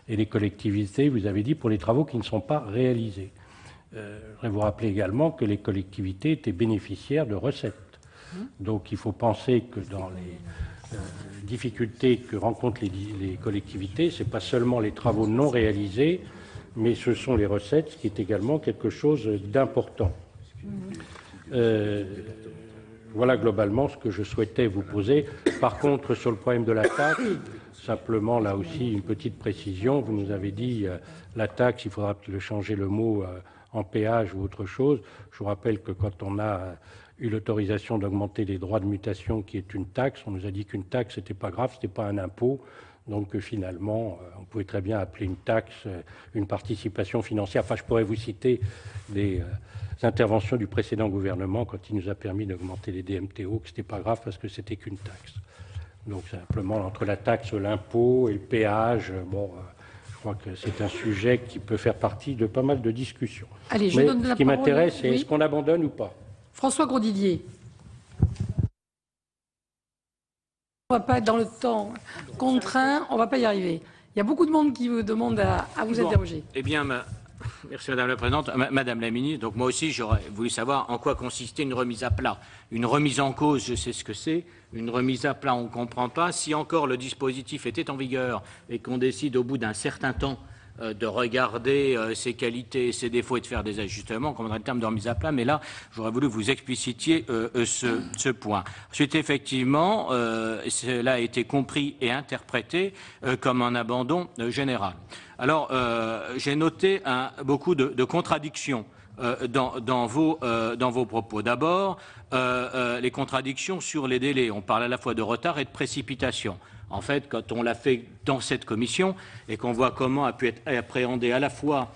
E: Et les collectivités, vous avez dit, pour les travaux qui ne sont pas réalisés. Je voudrais vous rappeler également que les collectivités étaient bénéficiaires de recettes. Donc il faut penser que dans les difficultés que rencontrent les collectivités, ce n'est pas seulement les travaux non réalisés, mais ce sont les recettes, ce qui est également quelque chose d'important. Voilà globalement ce que je souhaitais vous poser. Par contre, sur le problème de la taxe, simplement là aussi une petite précision. Vous nous avez dit la taxe, il faudra changer le mot en péage ou autre chose. Je vous rappelle que quand on a eu l'autorisation d'augmenter les droits de mutation, qui est une taxe, on nous a dit qu'une taxe, c'était pas grave, c'était pas un impôt. Donc finalement, on pouvait très bien appeler une taxe une participation financière. Enfin, je pourrais vous citer des interventions du précédent gouvernement quand il nous a permis d'augmenter les DMTO, que ce n'était pas grave parce que c'était qu'une taxe. Donc simplement, entre la taxe, l'impôt et le péage, bon, je crois que c'est un sujet qui peut faire partie de pas mal de discussions.
A: Allez,
E: Mais ce qui m'intéresse, c'est est-ce qu'on abandonne ou pas?
A: François Grosdidier. On ne va pas être dans le temps contraint, on ne va pas y arriver. Il y a beaucoup de monde qui vous demande à vous interroger.
F: Eh bien, merci Madame la Présidente. Madame la Ministre, donc moi aussi j'aurais voulu savoir en quoi consistait une remise à plat. Une remise en cause, je sais ce que c'est. Une remise à plat, on ne comprend pas. Si encore le dispositif était en vigueur et qu'on décide au bout d'un certain temps de regarder ses qualités et ses défauts et de faire des ajustements, comme on a le terme de remise à plat, mais là, j'aurais voulu que vous explicitiez ce point. Ensuite, effectivement, cela a été compris et interprété comme un abandon général. Alors, j'ai noté beaucoup de contradictions dans vos propos. D'abord, les contradictions sur les délais. On parle à la fois de retard et de précipitation. En fait, quand on l'a fait dans cette commission et qu'on voit comment a pu être appréhendé à la fois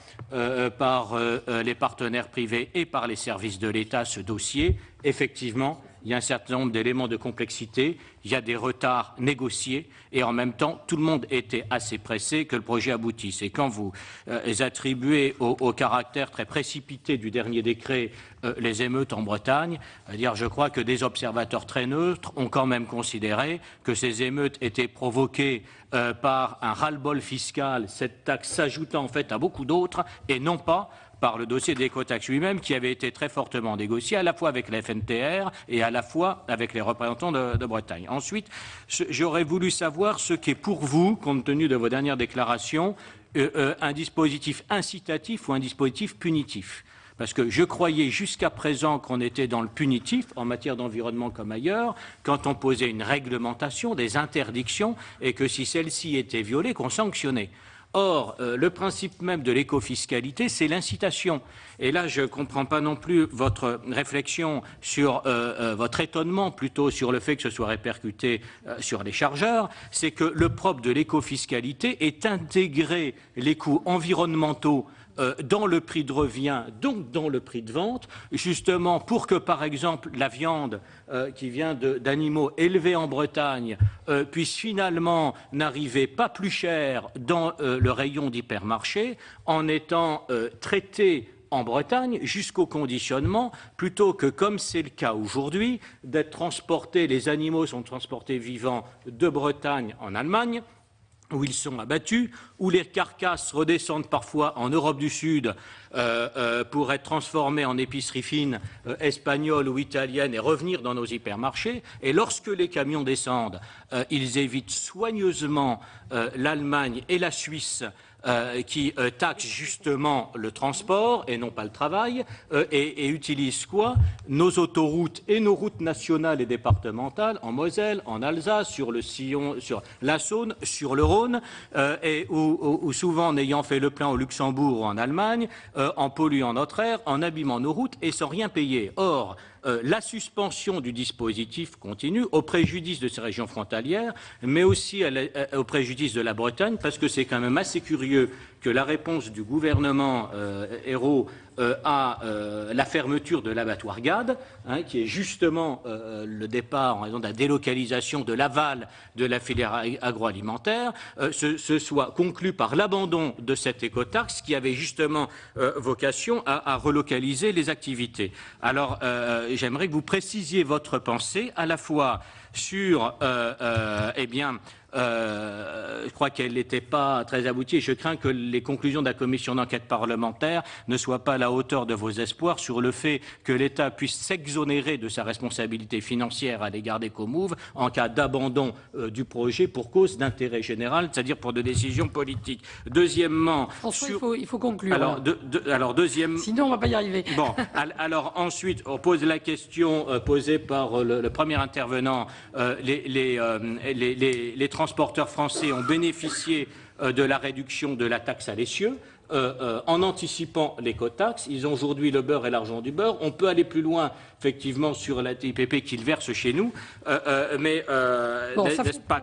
F: par les partenaires privés et par les services de l'État ce dossier, effectivement, il y a un certain nombre d'éléments de complexité, il y a des retards négociés et en même temps, tout le monde était assez pressé que le projet aboutisse. Et quand vous attribuez au caractère très précipité du dernier décret les émeutes en Bretagne, je crois que des observateurs très neutres ont quand même considéré que ces émeutes étaient provoquées par un ras-le-bol fiscal, cette taxe s'ajoutant en fait à beaucoup d'autres et non pas par le dossier d'écotaxe lui-même qui avait été très fortement négocié à la fois avec la FNTR et à la fois avec les représentants de Bretagne. Ensuite, j'aurais voulu savoir ce qu'est pour vous, compte tenu de vos dernières déclarations, un dispositif incitatif ou un dispositif punitif. Parce que je croyais jusqu'à présent qu'on était dans le punitif, en matière d'environnement comme ailleurs, quand on posait une réglementation, des interdictions, et que si celle-ci était violée, qu'on sanctionnait. Or, le principe même de l'écofiscalité, c'est l'incitation. Et là, je ne comprends pas non plus votre réflexion sur votre étonnement plutôt sur le fait que ce soit répercuté sur les chargeurs. C'est que le propre de l'écofiscalité est d'intégrer les coûts environnementaux dans le prix de revient, donc dans le prix de vente, justement pour que, par exemple, la viande qui vient d'animaux élevés en Bretagne puisse finalement n'arriver pas plus cher dans le rayon d'hypermarché en étant traitée en Bretagne jusqu'au conditionnement, plutôt que, comme c'est le cas aujourd'hui, d'être transportés, les animaux sont transportés vivants de Bretagne en Allemagne, où ils sont abattus, où les carcasses redescendent parfois en Europe du Sud pour être transformées en épicerie fine espagnole ou italienne et revenir dans nos hypermarchés. Et lorsque les camions descendent, ils évitent soigneusement l'Allemagne et la Suisse qui taxent justement le transport et non pas le travail, et utilisent quoi? Nos autoroutes et nos routes nationales et départementales en Moselle, en Alsace, sur le Sillon, sur la Saône, sur le Rhône, et où souvent en ayant fait le plein au Luxembourg ou en Allemagne, en polluant notre air, en abîmant nos routes et sans rien payer. Or, la suspension du dispositif continue au préjudice de ces régions frontalières, mais aussi au préjudice de la Bretagne, parce que c'est quand même assez curieux que la réponse du gouvernement Ayrault à la fermeture de l'abattoir Gade, qui est justement le départ en raison de la délocalisation de l'aval de la filière agroalimentaire, se soit conclu par l'abandon de cette écotaxe qui avait justement vocation à relocaliser les activités. Alors, j'aimerais que vous précisiez votre pensée à la fois sur, eh bien, je crois qu'elle n'était pas très aboutie et je crains que les conclusions de la commission d'enquête parlementaire ne soient pas à la hauteur de vos espoirs sur le fait que l'État puisse s'exonérer de sa responsabilité financière à l'égard d'Ecomove en cas d'abandon du projet pour cause d'intérêt général, c'est-à-dire pour de décisions politiques. Deuxièmement,
A: François, il faut conclure.
F: Alors, deuxième...
A: Sinon, on ne va pas y arriver.
F: Bon, alors ensuite, on pose la question posée par le premier intervenant. Les transporteurs français ont bénéficié de la réduction de la taxe à l'essieu. En anticipant l'écotaxe, ils ont aujourd'hui le beurre et l'argent du beurre. On peut aller plus loin, effectivement, sur la TIPP qu'ils versent chez nous, mais n'est-ce pas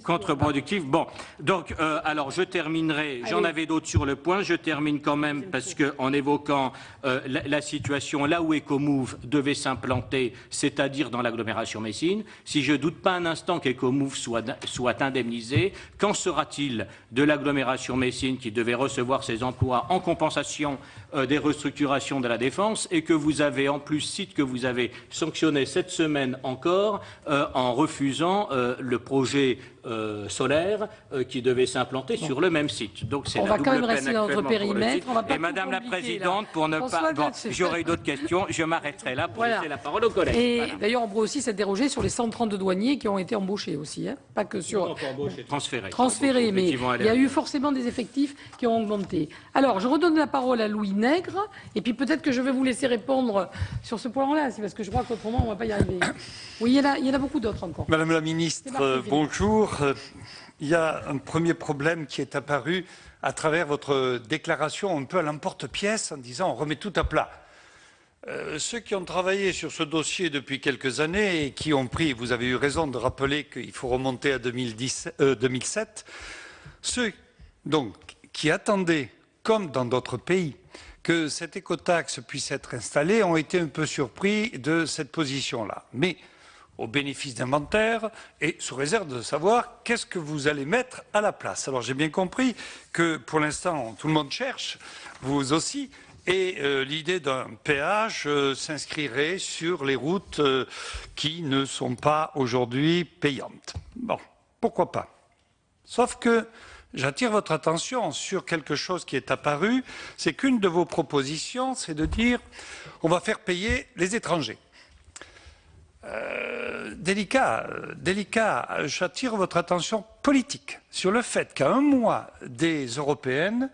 F: contre-productif? Bon, donc, alors je terminerai, j'en avais d'autres sur le point, je termine quand même parce qu'en évoquant la situation là où Ecomove devait s'implanter, c'est-à-dire dans l'agglomération messine, si je ne doute pas un instant qu'Ecomove soit indemnisé, qu'en sera-t-il de l'agglomération messine qui devait recevoir ses emplois en compensation des restructurations de la Défense et que vous avez en plus, site que vous avez sanctionné cette semaine encore en refusant le projet solaire qui devait s'implanter sur le même site. Donc c'est la double peine.
A: On va quand même rester dans notre périmètre.
F: Et Madame la Présidente, pour ne pas... Bon, j'aurai d'autres questions, je m'arrêterai là pour laisser la parole aux collègues.
A: Et d'ailleurs, on pourrait aussi s'interroger sur les 132 douaniers qui ont été embauchés aussi, hein, pas que sur... Transférés, mais il y a eu forcément des effectifs qui ont augmenté. Alors, je redonne la parole à Louis Nègre, et puis peut-être que je vais vous laisser répondre sur ce point-là, parce que je crois qu'autrement, on ne va pas y arriver. Oui, il y en a beaucoup d'autres encore.
G: Madame la Ministre, bonjour. Il y a un premier problème qui est apparu à travers votre déclaration un peu à l'emporte-pièce en disant on remet tout à plat. Ceux qui ont travaillé sur ce dossier depuis quelques années et qui ont pris, vous avez eu raison de rappeler qu'il faut remonter à 2007, ceux donc qui attendaient, comme dans d'autres pays, que cette écotaxe puisse être installée, ont été un peu surpris de cette position-là. Mais au bénéfice d'inventaire et sous réserve de savoir qu'est-ce que vous allez mettre à la place. Alors j'ai bien compris que pour l'instant tout le monde cherche, vous aussi, et l'idée d'un péage s'inscrirait sur les routes qui ne sont pas aujourd'hui payantes. Bon, pourquoi pas. Sauf que j'attire votre attention sur quelque chose qui est apparu, c'est qu'une de vos propositions, c'est de dire on va faire payer les étrangers. Délicat, j'attire votre attention politique sur le fait qu'à un mois des européennes,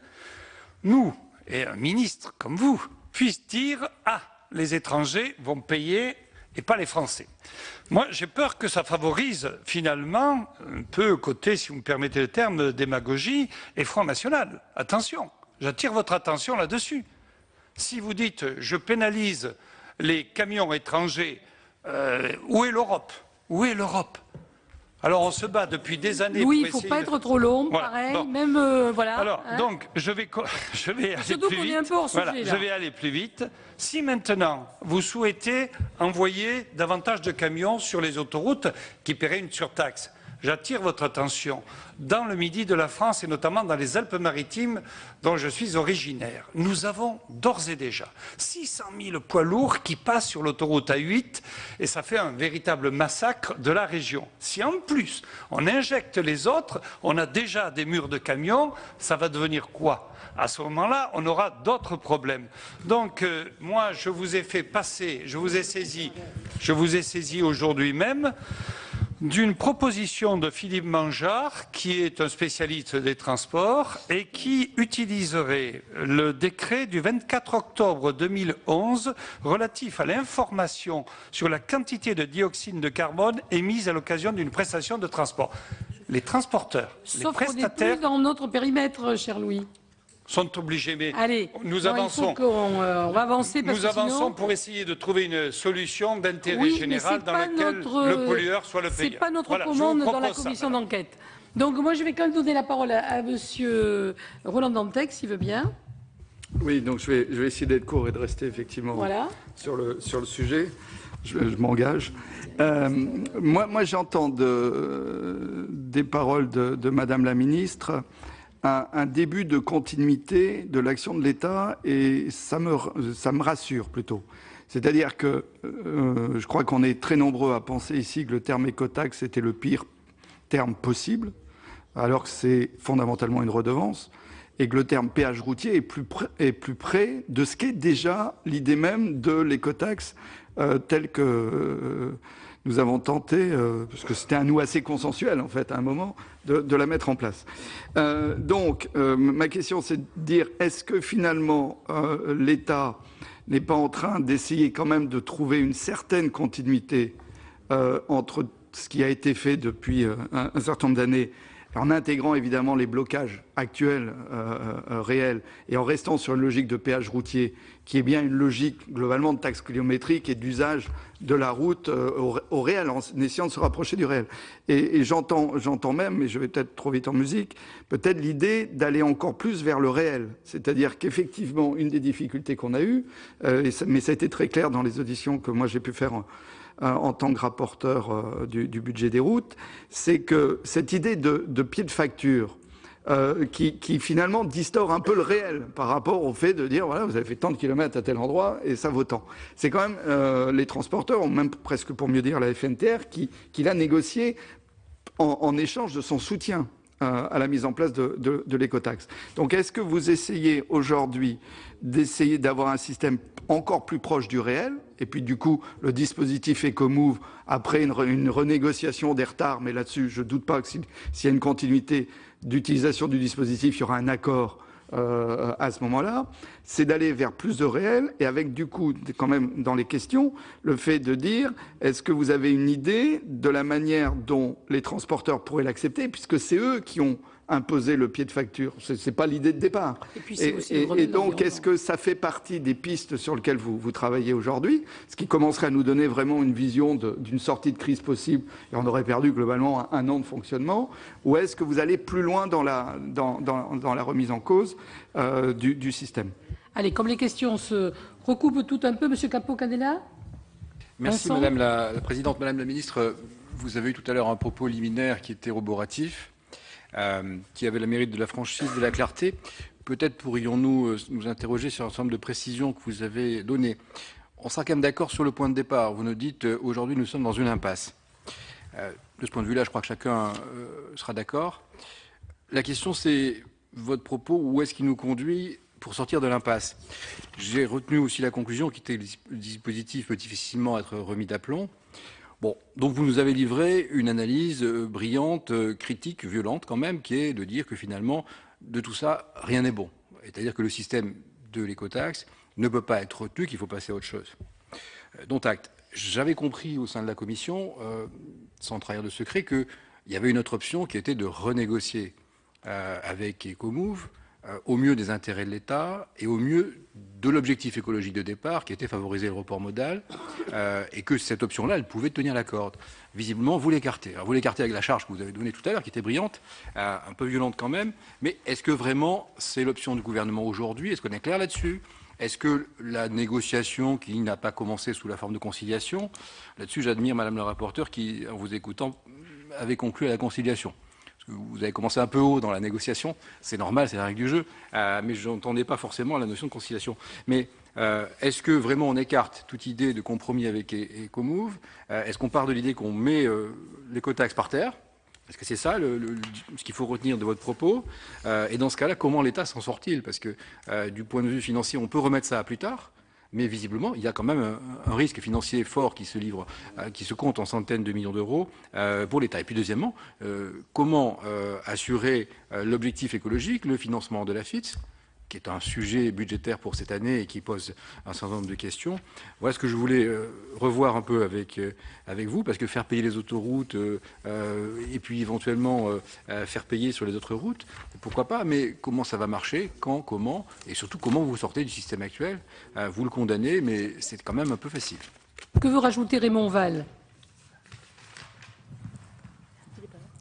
G: nous et un ministre comme vous puisse dire « Ah, les étrangers vont payer et pas les Français ». Moi, j'ai peur que ça favorise finalement un peu côté, si vous me permettez le terme, démagogie et Front National. Attention, j'attire votre attention là-dessus. Si vous dites « Je pénalise les camions étrangers », où est l'Europe? Où est l'Europe? Alors on se bat depuis des années.
A: Oui, il ne faut pas être trop long, voilà. Pareil, bon. Même voilà.
G: Alors,
A: hein.
G: donc, je vais aller
A: surtout
G: plus
A: qu'on
G: vite.
A: est un peu hors sujet,
G: voilà,
A: là.
G: je vais aller plus vite. Si maintenant vous souhaitez envoyer davantage de camions sur les autoroutes qui paieraient une surtaxe, j'attire votre attention. Dans le midi de la France et notamment dans les Alpes-Maritimes dont je suis originaire, nous avons d'ores et déjà 600 000 poids lourds qui passent sur l'autoroute A8 et ça fait un véritable massacre de la région. Si en plus on injecte les autres, on a déjà des murs de camions, ça va devenir quoi? À ce moment-là, on aura d'autres problèmes. Donc, moi, je vous ai fait passer, je vous ai saisi aujourd'hui même d'une proposition de Philippe Mangeard, qui est un spécialiste des transports et qui utiliserait le décret du 24 octobre 2011 relatif à l'information sur la quantité de dioxyde de carbone émise à l'occasion d'une prestation de transport. Les transporteurs, les prestataires...
A: Sauf qu'on est plus dans notre périmètre, cher Louis.
G: Sont obligés, mais
A: allez,
G: nous avançons.
A: On va avancer parce
G: nous avançons
A: sinon...
G: pour essayer de trouver une solution d'intérêt général dans laquelle le pollueur soit le payeur.
A: C'est pas notre commande dans la commission d'enquête. Donc moi je vais quand même donner la parole à monsieur Roland Dantec, s'il veut bien.
H: Oui, donc je vais essayer d'être court et de rester effectivement sur le sujet. Je m'engage. Moi j'entends des paroles de Madame la Ministre un début de continuité de l'action de l'État et ça me rassure plutôt. C'est-à-dire que je crois qu'on est très nombreux à penser ici que le terme écotaxe était le pire terme possible, alors que c'est fondamentalement une redevance, et que le terme péage routier est plus près de ce qu'est déjà l'idée même de l'écotaxe telle que nous avons tenté, parce que c'était un nous assez consensuel en fait à un moment, de la mettre en place. Donc ma question c'est de dire, est-ce que finalement l'État n'est pas en train d'essayer quand même de trouver une certaine continuité entre ce qui a été fait depuis un certain nombre d'années, en intégrant évidemment les blocages actuels réels et en restant sur une logique de péage routier qui est bien une logique globalement de taxe kilométrique et d'usage de la route au réel, en essayant de se rapprocher du réel. Et j'entends même, mais je vais peut-être trop vite en musique, peut-être l'idée d'aller encore plus vers le réel. C'est-à-dire qu'effectivement, une des difficultés qu'on a eues, mais ça a été très clair dans les auditions que moi j'ai pu faire en tant que rapporteur du budget des routes, c'est que cette idée de pied de facture qui finalement distord un peu le réel par rapport au fait de dire voilà, vous avez fait tant de kilomètres à tel endroit et ça vaut tant. C'est quand même les transporteurs, ou même presque pour mieux dire la FNTR, qui l'a négocié en échange de son soutien à la mise en place de l'écotaxe. Donc est-ce que vous essayez aujourd'hui d'essayer d'avoir un système encore plus proche du réel, et puis du coup le dispositif EcoMove, après une renégociation des retards, mais là-dessus je ne doute pas que s'il y a une continuité d'utilisation du dispositif, il y aura un accord à ce moment-là, c'est d'aller vers plus de réel, et avec du coup, quand même dans les questions, le fait de dire, est-ce que vous avez une idée de la manière dont les transporteurs pourraient l'accepter, puisque c'est eux qui ont imposé le pied de facture. C'est pas l'idée de départ. Et donc, est-ce que ça fait partie des pistes sur lesquelles vous travaillez aujourd'hui, ce qui commencerait à nous donner vraiment une vision d'une sortie de crise possible, et on aurait perdu globalement un an de fonctionnement, ou est-ce que vous allez plus loin dans la remise en cause du système?
A: Allez, comme les questions se recoupent tout un peu, Monsieur Capo-Candellas.
I: Merci
A: Vincent.
I: Madame la Présidente. Madame la Ministre, vous avez eu tout à l'heure un propos liminaire qui était roboratif, qui avait le mérite de la franchise, de la clarté. Peut-être pourrions-nous nous interroger sur un certain nombre de précisions que vous avez données. On sera quand même d'accord sur le point de départ. Vous nous dites aujourd'hui nous sommes dans une impasse. De ce point de vue-là, je crois que chacun sera d'accord. La question c'est votre propos, où est-ce qu'il nous conduit pour sortir de l'impasse? J'ai retenu aussi la conclusion qui était que le dispositif peut difficilement être remis d'aplomb. Bon, donc vous nous avez livré une analyse brillante, critique, violente quand même, qui est de dire que finalement, de tout ça, rien n'est bon. C'est-à-dire que le système de l'écotaxe ne peut pas être retenu, qu'il faut passer à autre chose. Dont acte. J'avais compris au sein de la commission, sans trahir de secret, qu'il y avait une autre option qui était de renégocier avec EcoMove, au mieux des intérêts de l'État et au mieux de l'objectif écologique de départ, qui était favoriser le report modal, et que cette option-là, elle pouvait tenir la corde. Visiblement, vous l'écartez. Alors, vous l'écartez avec la charge que vous avez donnée tout à l'heure, qui était brillante, un peu violente quand même, mais est-ce que vraiment c'est l'option du gouvernement aujourd'hui? Est-ce qu'on est clair là-dessus? Est-ce que la négociation qui n'a pas commencé sous la forme de conciliation, là-dessus j'admire Madame la rapporteure qui, en vous écoutant, avait conclu à la conciliation. Vous avez commencé un peu haut dans la négociation, c'est normal, c'est la règle du jeu, mais je n'entendais pas forcément la notion de conciliation. Mais est-ce que vraiment on écarte toute idée de compromis avec EcoMove? Est-ce qu'on part de l'idée qu'on met l'écotaxe par terre? Est-ce que c'est ça ce qu'il faut retenir de votre propos? Et dans ce cas-là, comment l'État s'en sort-il? Parce que du point de vue financier, on peut remettre ça à plus tard. Mais visiblement, il y a quand même un risque financier fort qui se livre, qui se compte en centaines de millions d'euros pour l'État. Et puis deuxièmement, comment assurer l'objectif écologique, le financement de la FITS, qui est un sujet budgétaire pour cette année et qui pose un certain nombre de questions. Voilà ce que je voulais revoir un peu avec vous, parce que faire payer les autoroutes et puis éventuellement faire payer sur les autres routes, pourquoi pas, mais comment ça va marcher, quand, comment, et surtout comment vous sortez du système actuel. Vous le condamnez, mais c'est quand même un peu facile.
A: Que veut rajouter Raymond Vall?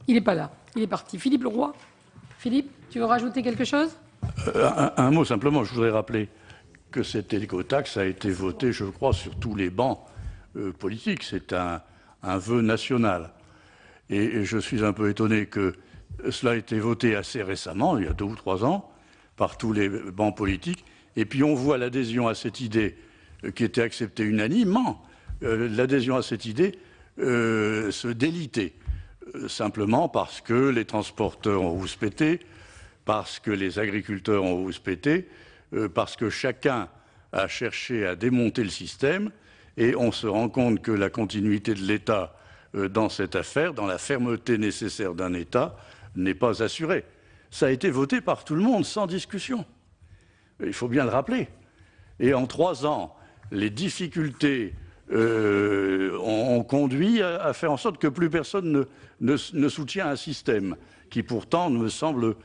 A: Il n'est pas là, il est parti. Philippe Leroy? Philippe, tu veux rajouter quelque chose?
E: Un mot simplement, je voudrais rappeler que cette écotaxe a été votée, je crois, sur tous les bancs politiques. C'est un vœu national. Et je suis un peu étonné que cela ait été voté assez récemment, il y a 2 ou 3 ans, par tous les bancs politiques. Et puis on voit l'adhésion à cette idée
H: qui était acceptée unanimement, l'adhésion à cette idée se délitait. Simplement parce que les transporteurs ont rouspété, parce que les agriculteurs ont rouspété, parce que chacun a cherché à démonter le système, et on se rend compte que la continuité de l'État dans cette affaire, dans la fermeté nécessaire d'un État, n'est pas assurée. Ça a été voté par tout le monde, sans discussion. Il faut bien le rappeler. Et en 3 ans, les difficultés ont conduit à faire en sorte que plus personne ne soutient un système qui pourtant me semble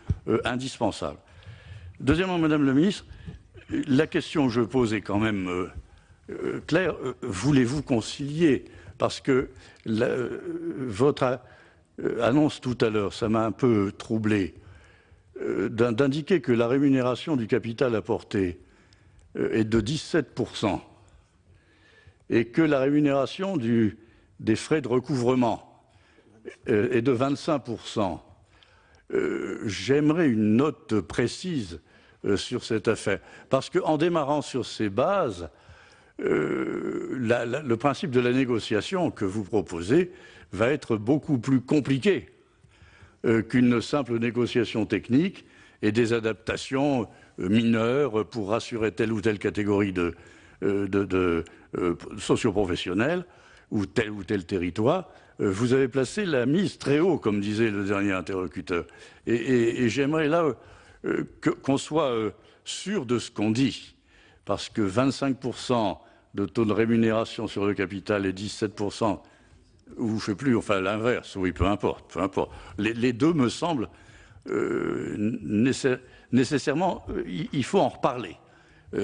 H: indispensable. Deuxièmement, Madame la Ministre, la question que je pose est quand même claire. Voulez-vous concilier? Parce que votre annonce tout à l'heure, ça m'a un peu troublé, d'indiquer que la rémunération du capital apporté est de 17%. Et que la rémunération des frais de recouvrement est de 25%. J'aimerais une note précise sur cette affaire. Parce qu'en démarrant sur ces bases, le principe de la négociation que vous proposez va être beaucoup plus compliqué qu'une simple négociation technique et des adaptations mineures pour rassurer telle ou telle catégorie de socioprofessionnels ou tel territoire. Vous avez placé la mise très haut, comme disait le dernier interlocuteur. Et j'aimerais là qu'on soit sûr de ce qu'on dit. Parce que 25% de taux de rémunération sur le capital et 17%, ou je ne sais plus, enfin l'inverse, oui, peu importe. Les deux me semblent nécessairement, il faut en reparler.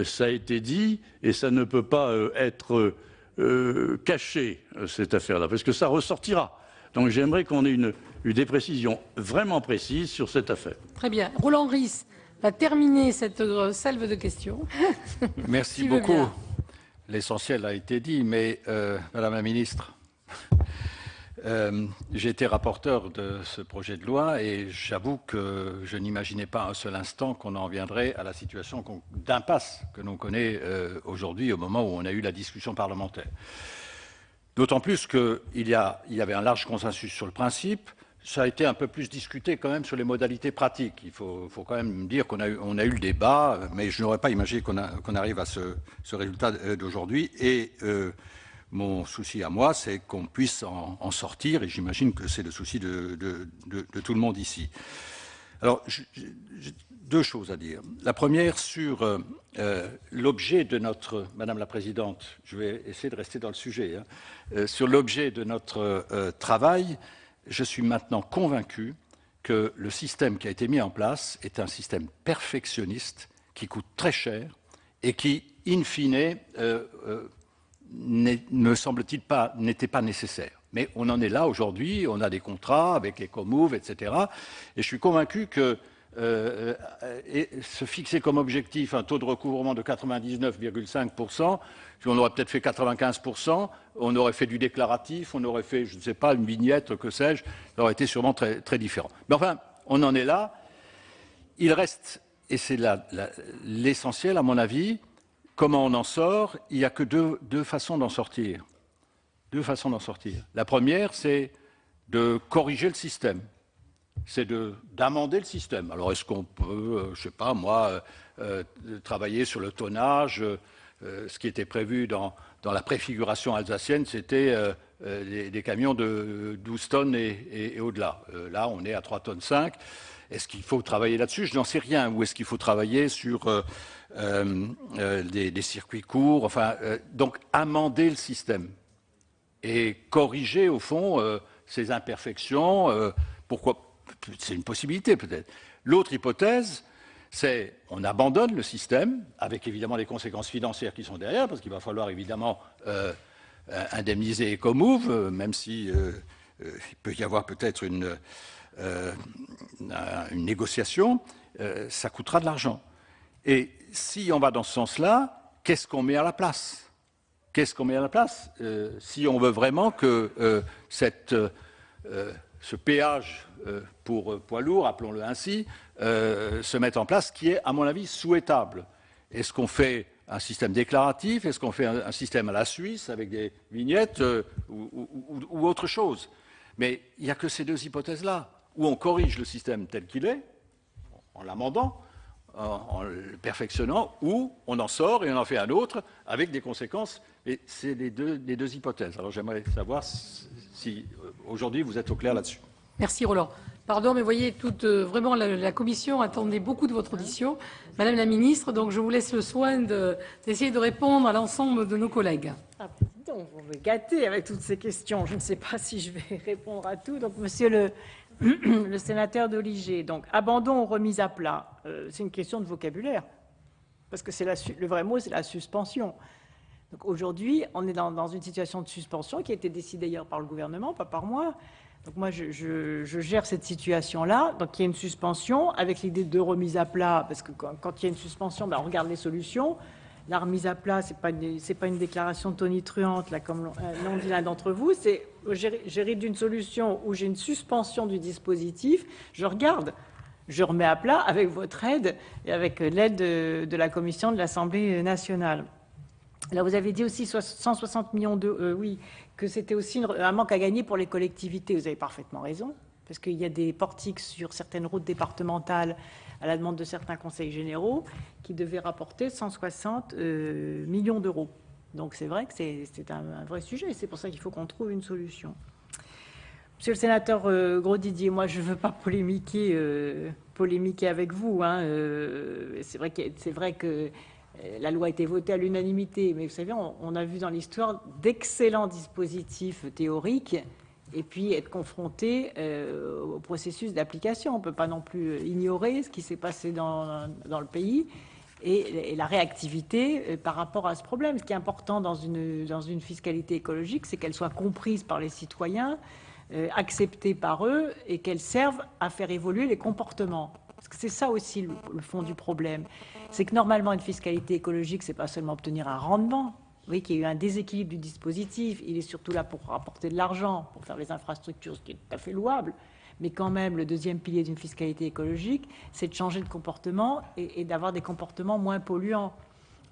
H: Ça a été dit et ça ne peut pas être caché, cette affaire-là, parce que ça ressortira. Donc j'aimerais qu'on ait des précisions vraiment précises sur cette affaire.
A: Très bien. Roland Ries va terminer cette salve de questions.
J: Merci beaucoup. L'essentiel a été dit, mais Madame la Ministre, j'ai été rapporteur de ce projet de loi et j'avoue que je n'imaginais pas un seul instant qu'on en viendrait à la situation d'impasse que l'on connaît aujourd'hui au moment où on a eu la discussion parlementaire. D'autant plus qu'il y avait un large consensus sur le principe. Ça a été un peu plus discuté quand même sur les modalités pratiques. Il faut quand même dire qu'on a eu le débat, mais je n'aurais pas imaginé qu'on arrive à ce résultat d'aujourd'hui. Et mon souci à moi, c'est qu'on puisse en sortir, et j'imagine que c'est le souci de tout le monde ici. Alors, j'ai 2 choses à dire. La première sur l'objet de notre... Madame la Présidente, je vais essayer de rester dans le sujet. Sur l'objet de notre travail, je suis maintenant convaincu que le système qui a été mis en place est un système perfectionniste qui coûte très cher et qui, in fine, me semble-t-il n'était pas nécessaire. Mais on en est là aujourd'hui, on a des contrats avec Ecomove, etc. Et je suis convaincu que se fixer comme objectif un taux de recouvrement de 99,5%, si on aurait peut-être fait 95%, on aurait fait du déclaratif, on aurait fait, je ne sais pas, une vignette, que sais-je, ça aurait été sûrement très, très différent. Mais enfin, on en est là. Il reste, et c'est l'essentiel à mon avis, comment on en sort? Il n'y a que deux façons d'en sortir. 2 façons d'en sortir. La première, c'est de corriger le système. C'est d'amender le système. Alors, est-ce qu'on peut, je ne sais pas, moi, travailler sur le tonnage? Ce qui était prévu dans la préfiguration alsacienne, c'était des camions de 12 tonnes et au-delà. Là, on est à 3,5 tonnes. Est-ce qu'il faut travailler là-dessus? Je n'en sais rien. Ou est-ce qu'il faut travailler sur des circuits courts? Enfin, donc, amender le système et corriger, au fond, ces imperfections. Pourquoi? C'est une possibilité, peut-être. L'autre hypothèse, c'est on abandonne le système, avec évidemment les conséquences financières qui sont derrière, parce qu'il va falloir évidemment indemniser Ecomove, même si il peut y avoir peut-être une négociation, ça coûtera de l'argent. Et si on va dans ce sens-là, qu'est-ce qu'on met à la place? Qu'est-ce qu'on met à la place si on veut vraiment que ce péage pour poids lourds, appelons-le ainsi, se mette en place, qui est, à mon avis, souhaitable. Est-ce qu'on fait un système déclaratif? Est-ce qu'on fait un système à la Suisse avec des vignettes ou autre chose? Mais il n'y a que ces deux hypothèses-là, où on corrige le système tel qu'il est, en l'amendant, en le perfectionnant, ou on en sort et on en fait un autre avec des conséquences. Et c'est les deux hypothèses. Alors j'aimerais savoir si aujourd'hui vous êtes au clair là-dessus.
A: Merci Roland. Pardon, mais vous voyez, vraiment la Commission attendait beaucoup de votre audition. Madame la Ministre, donc je vous laisse le soin d'essayer de répondre à l'ensemble de nos collègues.
C: Ah, président, vous me gâtez avec toutes ces questions. Je ne sais pas si je vais répondre à tout. Donc, monsieur le sénateur d'Oliger, donc abandon ou remise à plat, c'est une question de vocabulaire. Parce que le vrai mot, c'est la suspension. Donc aujourd'hui, on est dans une situation de suspension qui a été décidée d'ailleurs par le gouvernement, pas par moi. Donc moi, je gère cette situation-là. Donc il y a une suspension avec l'idée de remise à plat, parce que quand il y a une suspension, ben, on regarde les solutions. La remise à plat, c'est pas une déclaration tonitruante, là, comme l'ont dit l'un d'entre vous. C'est j'hérite d'une solution où j'ai une suspension du dispositif. Je regarde, je remets à plat avec votre aide et avec l'aide de la commission de l'Assemblée nationale. Là, vous avez dit aussi 160 millions d'euros, oui, que c'était aussi un manque à gagner pour les collectivités. Vous avez parfaitement raison, parce qu'il y a des portiques sur certaines routes départementales à la demande de certains conseils généraux qui devaient rapporter 160 millions d'euros. Donc c'est vrai que c'est un vrai sujet et c'est pour ça qu'il faut qu'on trouve une solution. Monsieur le sénateur Grosdidier, moi je ne veux pas polémiquer avec vous. Hein, c'est vrai que la loi a été votée à l'unanimité, mais vous savez, on a vu dans l'histoire d'excellents dispositifs théoriques et puis être confronté au processus d'application. On ne peut pas non plus ignorer ce qui s'est passé dans le pays et la réactivité par rapport à ce problème. Ce qui est important dans une fiscalité écologique, c'est qu'elle soit comprise par les citoyens, acceptée par eux et qu'elle serve à faire évoluer les comportements. Parce que c'est ça aussi le fond du problème. C'est que normalement, une fiscalité écologique, c'est pas seulement obtenir un rendement. Vous voyez qu'il y a eu un déséquilibre du dispositif. Il est surtout là pour rapporter de l'argent, pour faire les infrastructures, ce qui est tout à fait louable. Mais quand même, le deuxième pilier d'une fiscalité écologique, c'est de changer de comportement et d'avoir des comportements moins polluants.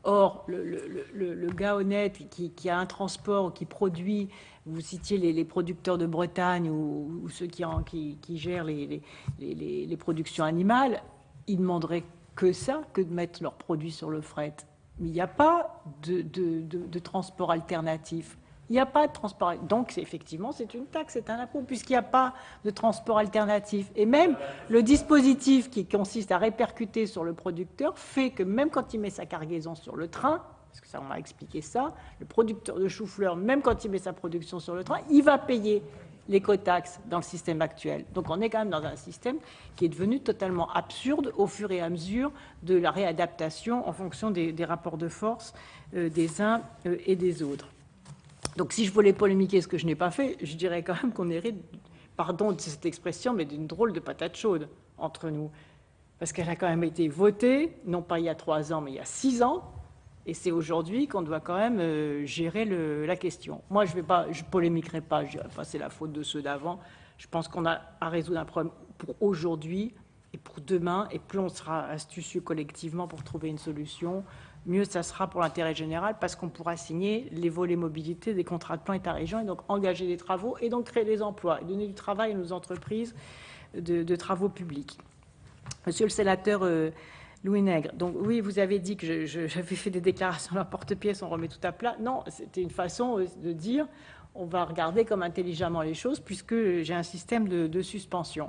C: Or, le gars honnête qui a un transport, qui produit, vous citiez les producteurs de Bretagne ou ceux qui gèrent les productions animales, ils demanderaient que ça, que de mettre leurs produits sur le fret. Mais il n'y a pas de transport alternatif. Il n'y a pas de transport. Donc, effectivement, c'est une taxe, c'est un impôt, puisqu'il n'y a pas de transport alternatif. Et même le dispositif qui consiste à répercuter sur le producteur fait que même quand il met sa cargaison sur le train, parce que ça, on m'a expliqué ça, le producteur de chou-fleur, même quand il met sa production sur le train, il va payer l'écotaxe dans le système actuel. Donc on est quand même dans un système qui est devenu totalement absurde au fur et à mesure de la réadaptation en fonction des rapports de force des uns et des autres. Donc si je voulais polémiquer ce que je n'ai pas fait, je dirais quand même qu'on hérite, pardon de cette expression, mais d'une drôle de patate chaude entre nous. Parce qu'elle a quand même été votée, non pas il y a 3 ans, mais il y a 6 ans, et c'est aujourd'hui qu'on doit quand même gérer la question. Moi, je polémiquerai pas, je dirais pas c'est la faute de ceux d'avant. Je pense qu'on a à résoudre un problème pour aujourd'hui et pour demain, et plus on sera astucieux collectivement pour trouver une solution, mieux ça sera pour l'intérêt général, parce qu'on pourra signer les volets mobilité des contrats de plan État-région et donc engager des travaux et donc créer des emplois et donner du travail à nos entreprises de travaux publics. Monsieur le sénateur Louis Nègre, donc oui, vous avez dit que j'avais fait des déclarations à la porte-pièce, on remet tout à plat. Non, c'était une façon de dire on va regarder comme intelligemment les choses puisque j'ai un système de suspension.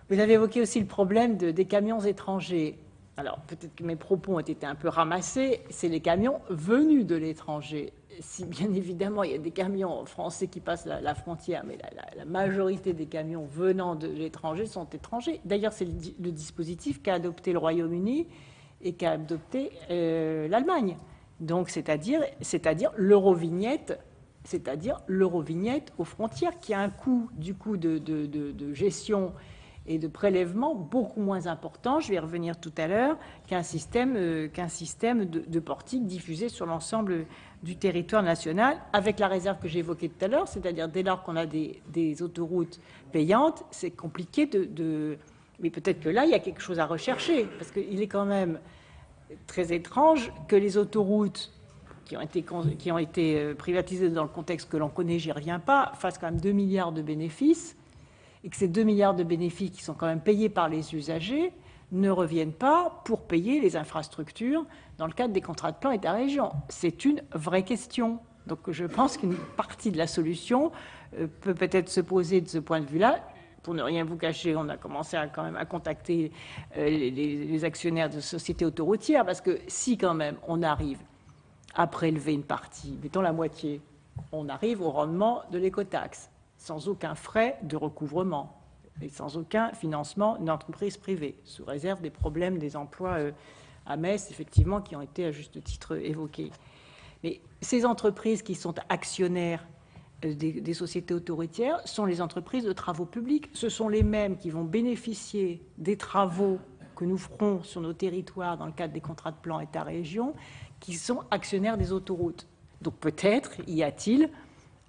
C: Vous avez évoqué aussi le problème des camions étrangers. Alors, peut-être que mes propos ont été un peu ramassés, c'est les camions venus de l'étranger. Si bien évidemment, il y a des camions français qui passent la frontière, mais la majorité des camions venant de l'étranger sont étrangers. D'ailleurs, c'est le dispositif qu'a adopté le Royaume-Uni et qu'a adopté l'Allemagne. Donc, c'est-à-dire l'Eurovignette, aux frontières, qui a un coût, du coup, de gestion et de prélèvement beaucoup moins important, je vais y revenir tout à l'heure, qu'un système de portique diffusé sur l'ensemble du territoire national, avec la réserve que j'ai évoquée tout à l'heure, c'est-à-dire dès lors qu'on a des autoroutes payantes, c'est compliqué mais peut-être que là, il y a quelque chose à rechercher, parce qu'il est quand même très étrange que les autoroutes qui ont été privatisées dans le contexte que l'on connaît, j'y reviens pas, fassent quand même 2 milliards de bénéfices, et que ces 2 milliards de bénéfices qui sont quand même payés par les usagers ne reviennent pas pour payer les infrastructures dans le cadre des contrats de plan État-région. C'est une vraie question. Donc je pense qu'une partie de la solution peut peut-être se poser de ce point de vue-là. Pour ne rien vous cacher, on a commencé quand même à contacter les actionnaires de sociétés autoroutières, parce que si quand même on arrive à prélever une partie, mettons la moitié, on arrive au rendement de l'écotaxe, sans aucun frais de recouvrement et sans aucun financement d'une entreprise privée, sous réserve des problèmes des emplois à Metz, effectivement, qui ont été à juste titre évoqués. Mais ces entreprises qui sont actionnaires des sociétés autoroutières sont les entreprises de travaux publics. Ce sont les mêmes qui vont bénéficier des travaux que nous ferons sur nos territoires dans le cadre des contrats de plan État-région, qui sont actionnaires des autoroutes. Donc peut-être y a-t-il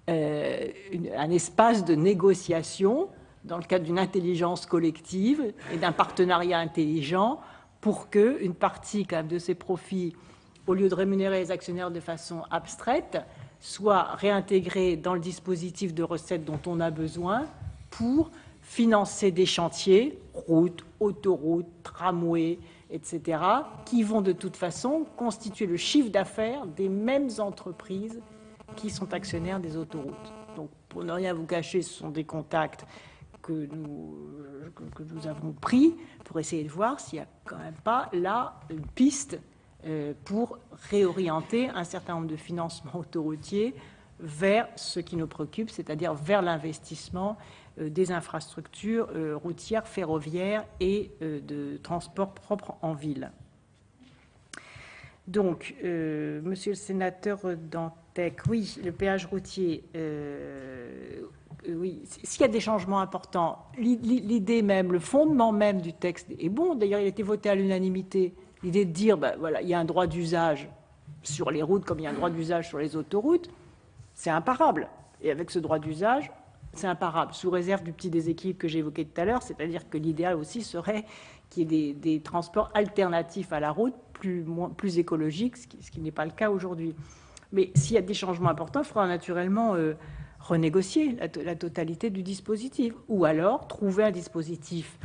C: un espace de négociation dans le cadre d'une intelligence collective et d'un partenariat intelligent pour qu'une partie quand même de ces profits, au lieu de rémunérer les actionnaires de façon abstraite, soit réintégrée dans le dispositif de recettes dont on a besoin pour financer des chantiers, routes, autoroutes, tramways, etc., qui vont de toute façon constituer le chiffre d'affaires des mêmes entreprises qui sont actionnaires des autoroutes. Donc, pour ne rien vous cacher, ce sont des contacts que nous avons pris pour essayer de voir s'il n'y a quand même pas là une piste pour réorienter un certain nombre de financements autoroutiers vers ce qui nous préoccupe, c'est-à-dire vers l'investissement des infrastructures routières, ferroviaires et de transport propre en ville. Donc, monsieur le sénateur Dantec, oui, le péage routier, oui, s'il y a des changements importants, l'idée même, le fondement même du texte est bon. D'ailleurs, il a été voté à l'unanimité. L'idée de dire, ben, voilà, il y a un droit d'usage sur les routes comme il y a un droit d'usage sur les autoroutes, c'est imparable. Et avec ce droit d'usage, c'est imparable, sous réserve du petit déséquilibre que j'ai évoqué tout à l'heure, c'est-à-dire que l'idéal aussi serait qu'il y ait des transports alternatifs à la route, plus écologiques, ce qui n'est pas le cas aujourd'hui. Mais s'il y a des changements importants, il faudra naturellement renégocier la totalité du dispositif, ou alors trouver un dispositif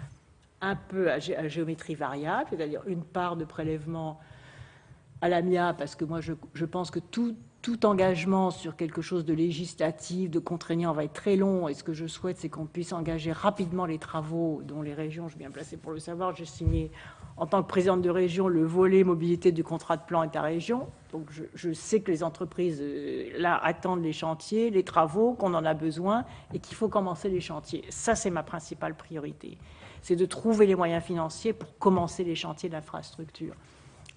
C: un peu à géométrie variable, c'est-à-dire une part de prélèvement à l'amiable, parce que moi je pense que tout engagement sur quelque chose de législatif, de contraignant va être très long, et ce que je souhaite, c'est qu'on puisse engager rapidement les travaux dont les régions, je suis bien placée pour le savoir, j'ai signé en tant que présidente de région le volet mobilité du contrat de plan État-région, donc je sais que les entreprises là attendent les chantiers, les travaux, qu'on en a besoin et qu'il faut commencer les chantiers. Ça, c'est ma principale priorité, c'est de trouver les moyens financiers pour commencer les chantiers d'infrastructure.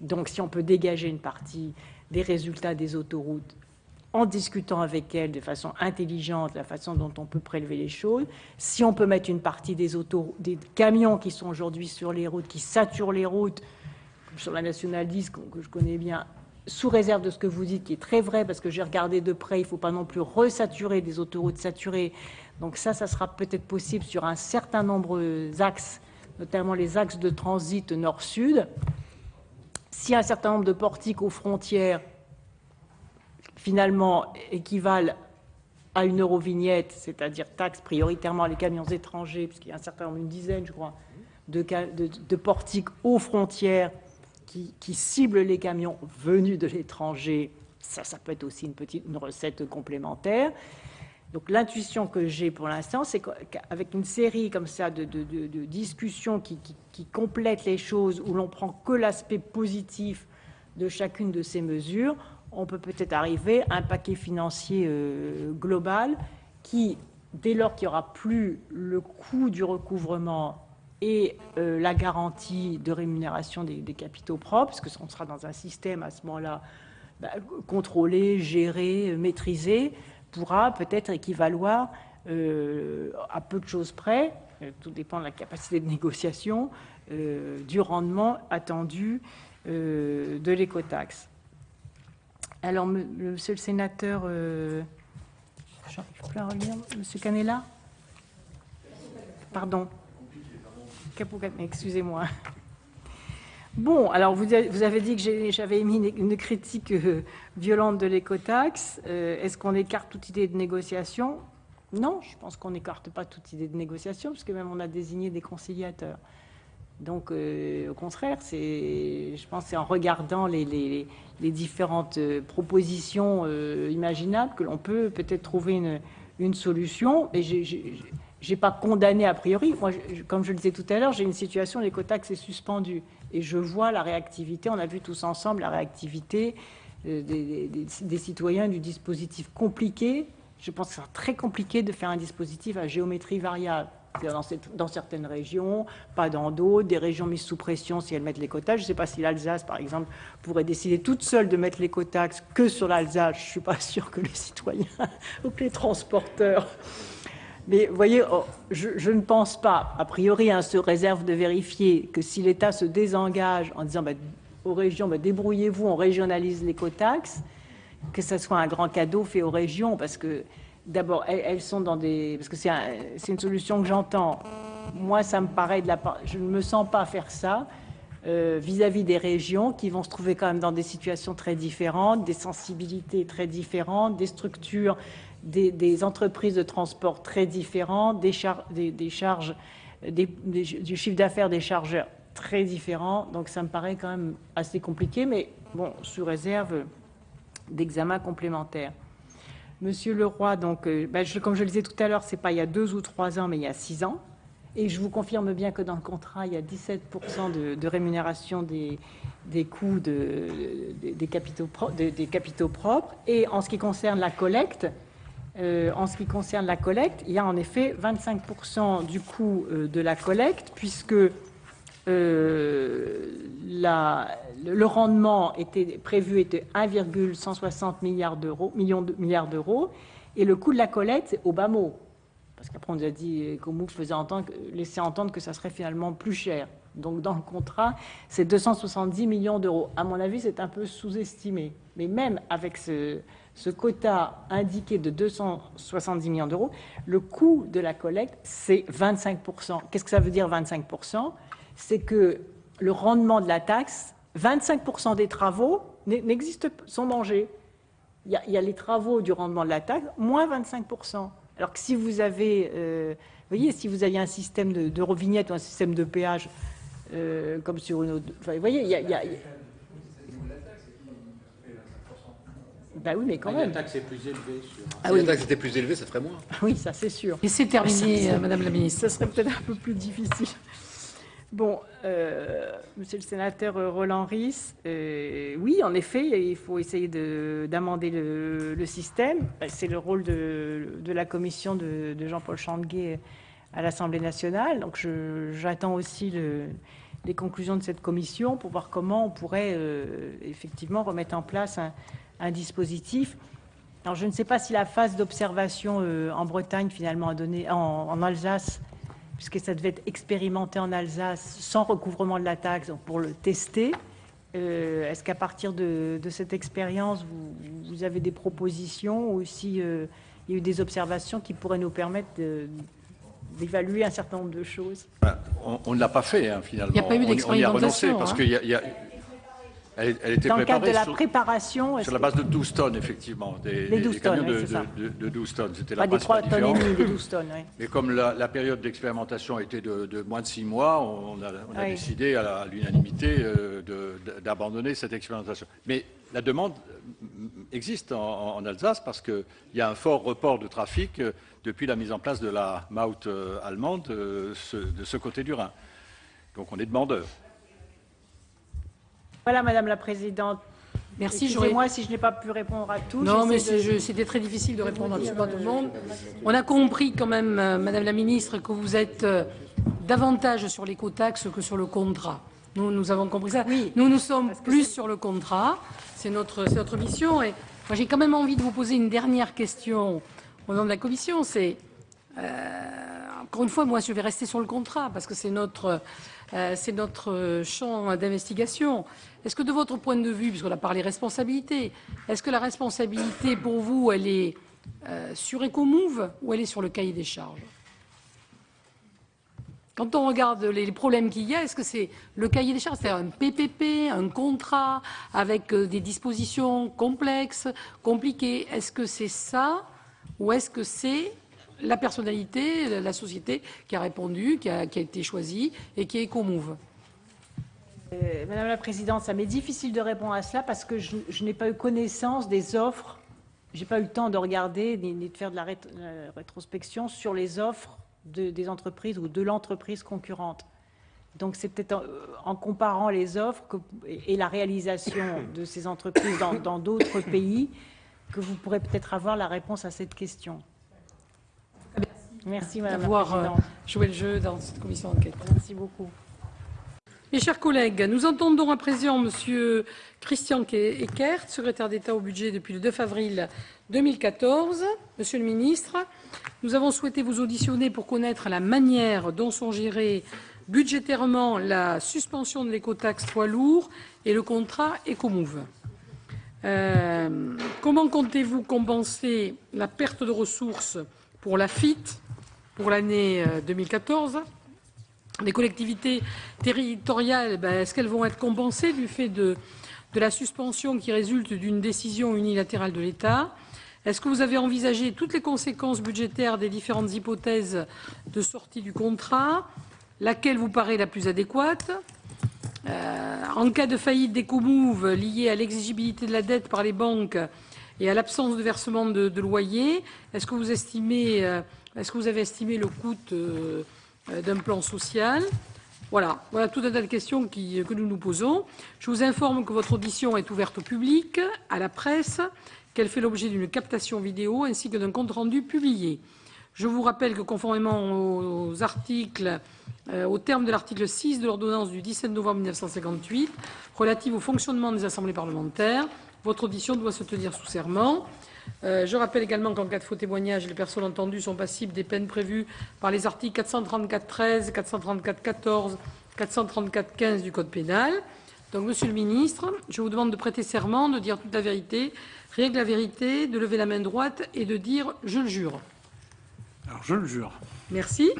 C: Donc si on peut dégager une partie des résultats des autoroutes en discutant avec elles de façon intelligente, la façon dont on peut prélever les choses, si on peut mettre une partie des camions qui sont aujourd'hui sur les routes, qui saturent les routes, sur la Nationale 10, que je connais bien, sous réserve de ce que vous dites, qui est très vrai, parce que j'ai regardé de près, il ne faut pas non plus resaturer des autoroutes saturées. Donc ça sera peut-être possible sur un certain nombre d'axes, notamment les axes de transit nord-sud. Si un certain nombre de portiques aux frontières, finalement, équivalent à une eurovignette, c'est-à-dire taxe prioritairement les camions étrangers, puisqu'il y a un certain nombre, une dizaine, je crois, de portiques aux frontières qui ciblent les camions venus de l'étranger, ça peut être aussi une recette complémentaire. Donc l'intuition que j'ai pour l'instant, c'est qu'avec une série comme ça de discussions qui complètent les choses, où l'on prend que l'aspect positif de chacune de ces mesures, on peut peut-être arriver à un paquet financier global qui, dès lors qu'il n'y aura plus le coût du recouvrement et la garantie de rémunération des capitaux propres, parce qu'on sera dans un système à ce moment-là contrôlé, géré, maîtrisé, pourra peut-être équivaloir à peu de choses près, tout dépend de la capacité de négociation, du rendement attendu de l'écotaxe. Alors, monsieur le sénateur, j'arrive plus à relire, monsieur Canella, pardon, excusez-moi. Bon, alors vous avez dit que j'avais émis une critique violente de l'écotaxe. Est-ce qu'on écarte toute idée de négociation? Non, je pense qu'on n'écarte pas toute idée de négociation, puisque même on a désigné des conciliateurs. Donc, au contraire, je pense que c'est en regardant les différentes propositions imaginables que l'on peut peut-être trouver une solution. Et j'ai pas condamné a priori. Moi, comme je le disais tout à l'heure, j'ai une situation où l'écotaxe est suspendue. Et je vois la réactivité, on a vu tous ensemble la réactivité des citoyens du dispositif compliqué. Je pense que c'est très compliqué de faire un dispositif à géométrie variable. Dans certaines régions, pas dans d'autres, des régions mises sous pression si elles mettent l'écotaxe. Je ne sais pas si l'Alsace, par exemple, pourrait décider toute seule de mettre l'écotaxe que sur l'Alsace. Je ne suis pas sûr que les citoyens ou que les transporteurs... Mais vous voyez, je ne pense pas, a priori, se réserve de vérifier que si l'État se désengage en disant aux régions, débrouillez-vous, on régionalise l'écotaxe, que ce soit un grand cadeau fait aux régions, parce que d'abord, elles sont dans des... Parce que c'est une solution que j'entends. Moi, ça me paraît de la part... Je ne me sens pas faire ça vis-à-vis des régions qui vont se trouver quand même dans des situations très différentes, des sensibilités très différentes, des structures... Des entreprises de transport très différentes, du chiffre d'affaires des chargeurs très différents. Donc ça me paraît quand même assez compliqué, mais bon, sous réserve d'examen complémentaire. Monsieur Leroy, donc, comme je le disais tout à l'heure, c'est pas il y a 2 ou 3 ans, mais il y a 6 ans. Et je vous confirme bien que dans le contrat, il y a 17% de rémunération des coûts des capitaux propres. Et en ce qui concerne la collecte, il y a en effet 25% du coût de la collecte, puisque le rendement prévu était 1,160 milliards d'euros, et le coût de la collecte, c'est au bas mot. Parce qu'après, on nous a dit qu'Ecomouv'e laissait entendre que ça serait finalement plus cher. Donc, dans le contrat, c'est 270 millions d'euros. À mon avis, c'est un peu sous-estimé. Mais même avec ce quota indiqué de 270 millions d'euros, le coût de la collecte, c'est 25%. Qu'est-ce que ça veut dire 25%? C'est que le rendement de la taxe, 25% des travaux sont mangés. Il y a les travaux du rendement de la taxe, moins 25%. Alors que si vous avez, si vous aviez un système d'Eurovignette ou un système de péage, comme sur une autre... Enfin, vous voyez, il y a... Ben oui, mais quand même.
F: Si la taxe est plus élevée
J: Si la taxe était plus élevée, ça ferait moins.
C: Oui, ça c'est sûr.
A: Et c'est terminé, Madame la Ministre.
C: Ça serait peut-être un peu plus difficile. Bon, Monsieur le sénateur Roland Ries, oui, en effet, il faut essayer d'amender le système. C'est le rôle de la commission de Jean-Paul Chanteguet à l'Assemblée nationale. Donc, j'attends aussi les conclusions de cette commission pour voir comment on pourrait effectivement remettre en place un dispositif. Alors, je ne sais pas si la phase d'observation en Bretagne, finalement, a donné en Alsace, puisque ça devait être expérimenté en Alsace sans recouvrement de la taxe, donc pour le tester. Est-ce qu'à partir de cette expérience, vous avez des propositions ou si il y a eu des observations qui pourraient nous permettre d'évaluer un certain nombre de choses?
J: On ne l'a pas fait, finalement.
A: Il n'y a pas eu d'expérimentation.
J: On y a renoncé parce qu'il y a... Elle était
C: dans le cadre de la
J: préparée
C: préparation...
J: sur la base de 12 tonnes, effectivement. Des
C: 12
J: camions
C: tonnes,
J: de 12 tonnes. C'était
C: pas
J: la
C: des 3
J: principale
C: tonnes et
J: différence.
C: demie, des 12 tonnes. Oui.
J: Mais comme la période d'expérimentation était de moins de 6 mois, on a décidé à l'unanimité d'abandonner cette expérimentation. Mais la demande existe en Alsace parce qu'il y a un fort report de trafic depuis la mise en place de la Maut allemande de ce côté du Rhin. Donc on est demandeur.
C: Voilà, Madame la Présidente.
A: Merci.
C: Excusez-moi si je n'ai pas pu répondre à tous.
A: Non, mais c'était très difficile de répondre absolument à tout le monde. On a compris quand même, Madame la Ministre, que vous êtes davantage sur l'écotaxe que sur le contrat. Nous avons compris ça.
C: Oui,
A: nous sommes plus sur le contrat. C'est notre mission. Et moi, j'ai quand même envie de vous poser une dernière question au nom de la Commission. C'est, encore une fois, moi, je vais rester sur le contrat parce que c'est notre champ d'investigation. Est-ce que de votre point de vue, puisqu'on a parlé responsabilité, est-ce que la responsabilité pour vous, elle est sur Ecomouv ou elle est sur le cahier des charges? Quand on regarde les problèmes qu'il y a, est-ce que c'est le cahier des charges, c'est-à-dire un PPP, un contrat avec des dispositions complexes, compliquées? Est-ce que c'est ça ou est-ce que c'est la personnalité, la société qui a répondu, qui a été choisie et qui est EcoMove?
C: Madame la Présidente, ça m'est difficile de répondre à cela parce que je n'ai pas eu connaissance des offres. Je n'ai pas eu le temps de regarder ni de faire de la rétrospection sur les offres des entreprises ou de l'entreprise concurrente. Donc c'est peut-être en comparant les offres et la réalisation de ces entreprises dans d'autres pays que vous pourrez peut-être avoir la réponse à cette question. Merci Madame la Présidente.
A: Jouer le jeu dans cette commission d'enquête.
C: Merci beaucoup.
A: Mes chers collègues, nous entendons à présent M. Christian Eckert, secrétaire d'État au budget depuis le 2 avril 2014. Monsieur le ministre, nous avons souhaité vous auditionner pour connaître la manière dont sont gérées budgétairement la suspension de l'écotaxe poids lourd et le contrat EcoMove. Comment comptez-vous compenser la perte de ressources pour la FIT pour l'année 2014 ? Les collectivités territoriales, est-ce qu'elles vont être compensées du fait de la suspension qui résulte d'une décision unilatérale de l'État? Est-ce que vous avez envisagé toutes les conséquences budgétaires des différentes hypothèses de sortie du contrat? Laquelle vous paraît la plus adéquate? En cas de faillite d'EcoMove liée à l'exigibilité de la dette par les banques et à l'absence de versement de loyer, est-ce que vous avez estimé le coût d'un plan social? Voilà tout un tas de questions que nous nous posons. Je vous informe que votre audition est ouverte au public, à la presse, qu'elle fait l'objet d'une captation vidéo ainsi que d'un compte-rendu publié. Je vous rappelle que conformément au terme de l'article 6 de l'ordonnance du 17 novembre 1958 relative au fonctionnement des assemblées parlementaires, votre audition doit se tenir sous serment. Je rappelle également qu'en cas de faux témoignage, les personnes entendues sont passibles des peines prévues par les articles 434-13, 434-14, 434-15 du Code pénal. Donc, Monsieur le ministre, je vous demande de prêter serment, de dire toute la vérité, rien que la vérité, de lever la main droite et de dire « je le jure ».
E: Alors, je le jure.
A: Merci.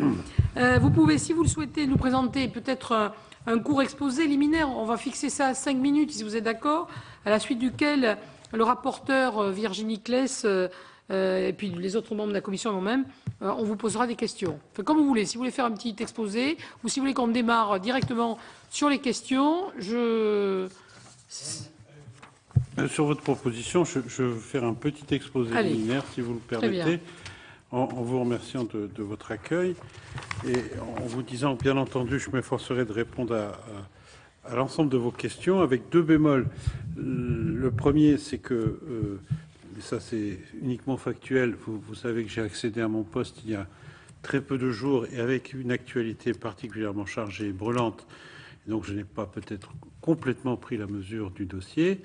A: Vous pouvez, si vous le souhaitez, nous présenter peut-être un court exposé liminaire. On va fixer ça à 5 minutes, si vous êtes d'accord, à la suite duquel le rapporteur Virginie Claes et puis les autres membres de la commission et moi-même, on vous posera des questions. Enfin, comme vous voulez, si vous voulez faire un petit exposé ou si vous voulez qu'on démarre directement sur les questions,
E: Sur votre proposition, je vais faire un petit exposé liminaire, si vous le permettez, en vous remerciant de votre accueil et en vous disant, bien entendu, je m'efforcerai de répondre à l'ensemble de vos questions avec 2 bémols. Le premier, c'est que, ça c'est uniquement factuel, vous savez que j'ai accédé à mon poste il y a très peu de jours et avec une actualité particulièrement chargée et brûlante. Donc je n'ai pas peut-être complètement pris la mesure du dossier.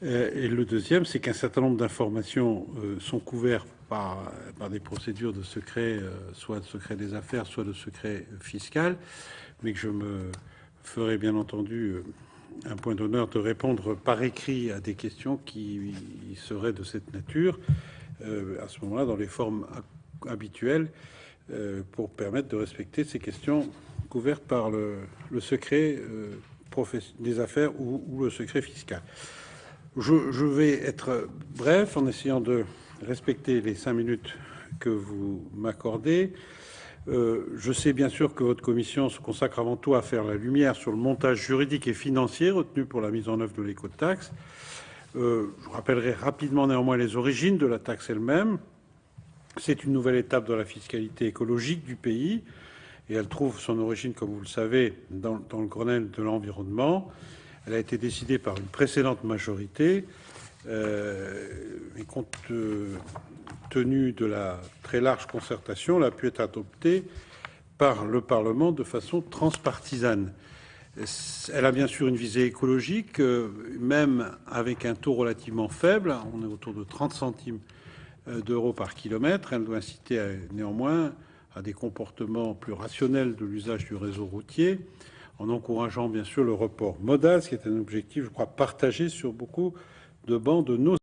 E: Et le deuxième, c'est qu'un certain nombre d'informations sont couvertes par des procédures de secret, soit de secret des affaires, soit de secret fiscal, mais que je me ferai bien entendu un point d'honneur de répondre par écrit à des questions qui seraient de cette nature, à ce moment-là, dans les formes habituelles, pour permettre de respecter ces questions couvertes par le secret des affaires ou le secret fiscal. Je vais être bref en essayant de respecter les 5 minutes que vous m'accordez. Je sais bien sûr que votre commission se consacre avant tout à faire la lumière sur le montage juridique et financier retenu pour la mise en œuvre de l'écotaxe. Je rappellerai rapidement néanmoins les origines de la taxe elle-même. C'est une nouvelle étape dans la fiscalité écologique du pays et elle trouve son origine, comme vous le savez, dans le Grenelle de l'environnement. Elle a été décidée par une précédente majorité et compte tenu de la très large concertation, elle a pu être adoptée par le Parlement de façon transpartisane. Elle a bien sûr une visée écologique, même avec un taux relativement faible, on est autour de 30 centimes d'euros par kilomètre. Elle doit inciter néanmoins à des comportements plus rationnels de l'usage du réseau routier, en encourageant bien sûr le report modal, ce qui est un objectif, je crois, partagé sur beaucoup de bancs de nos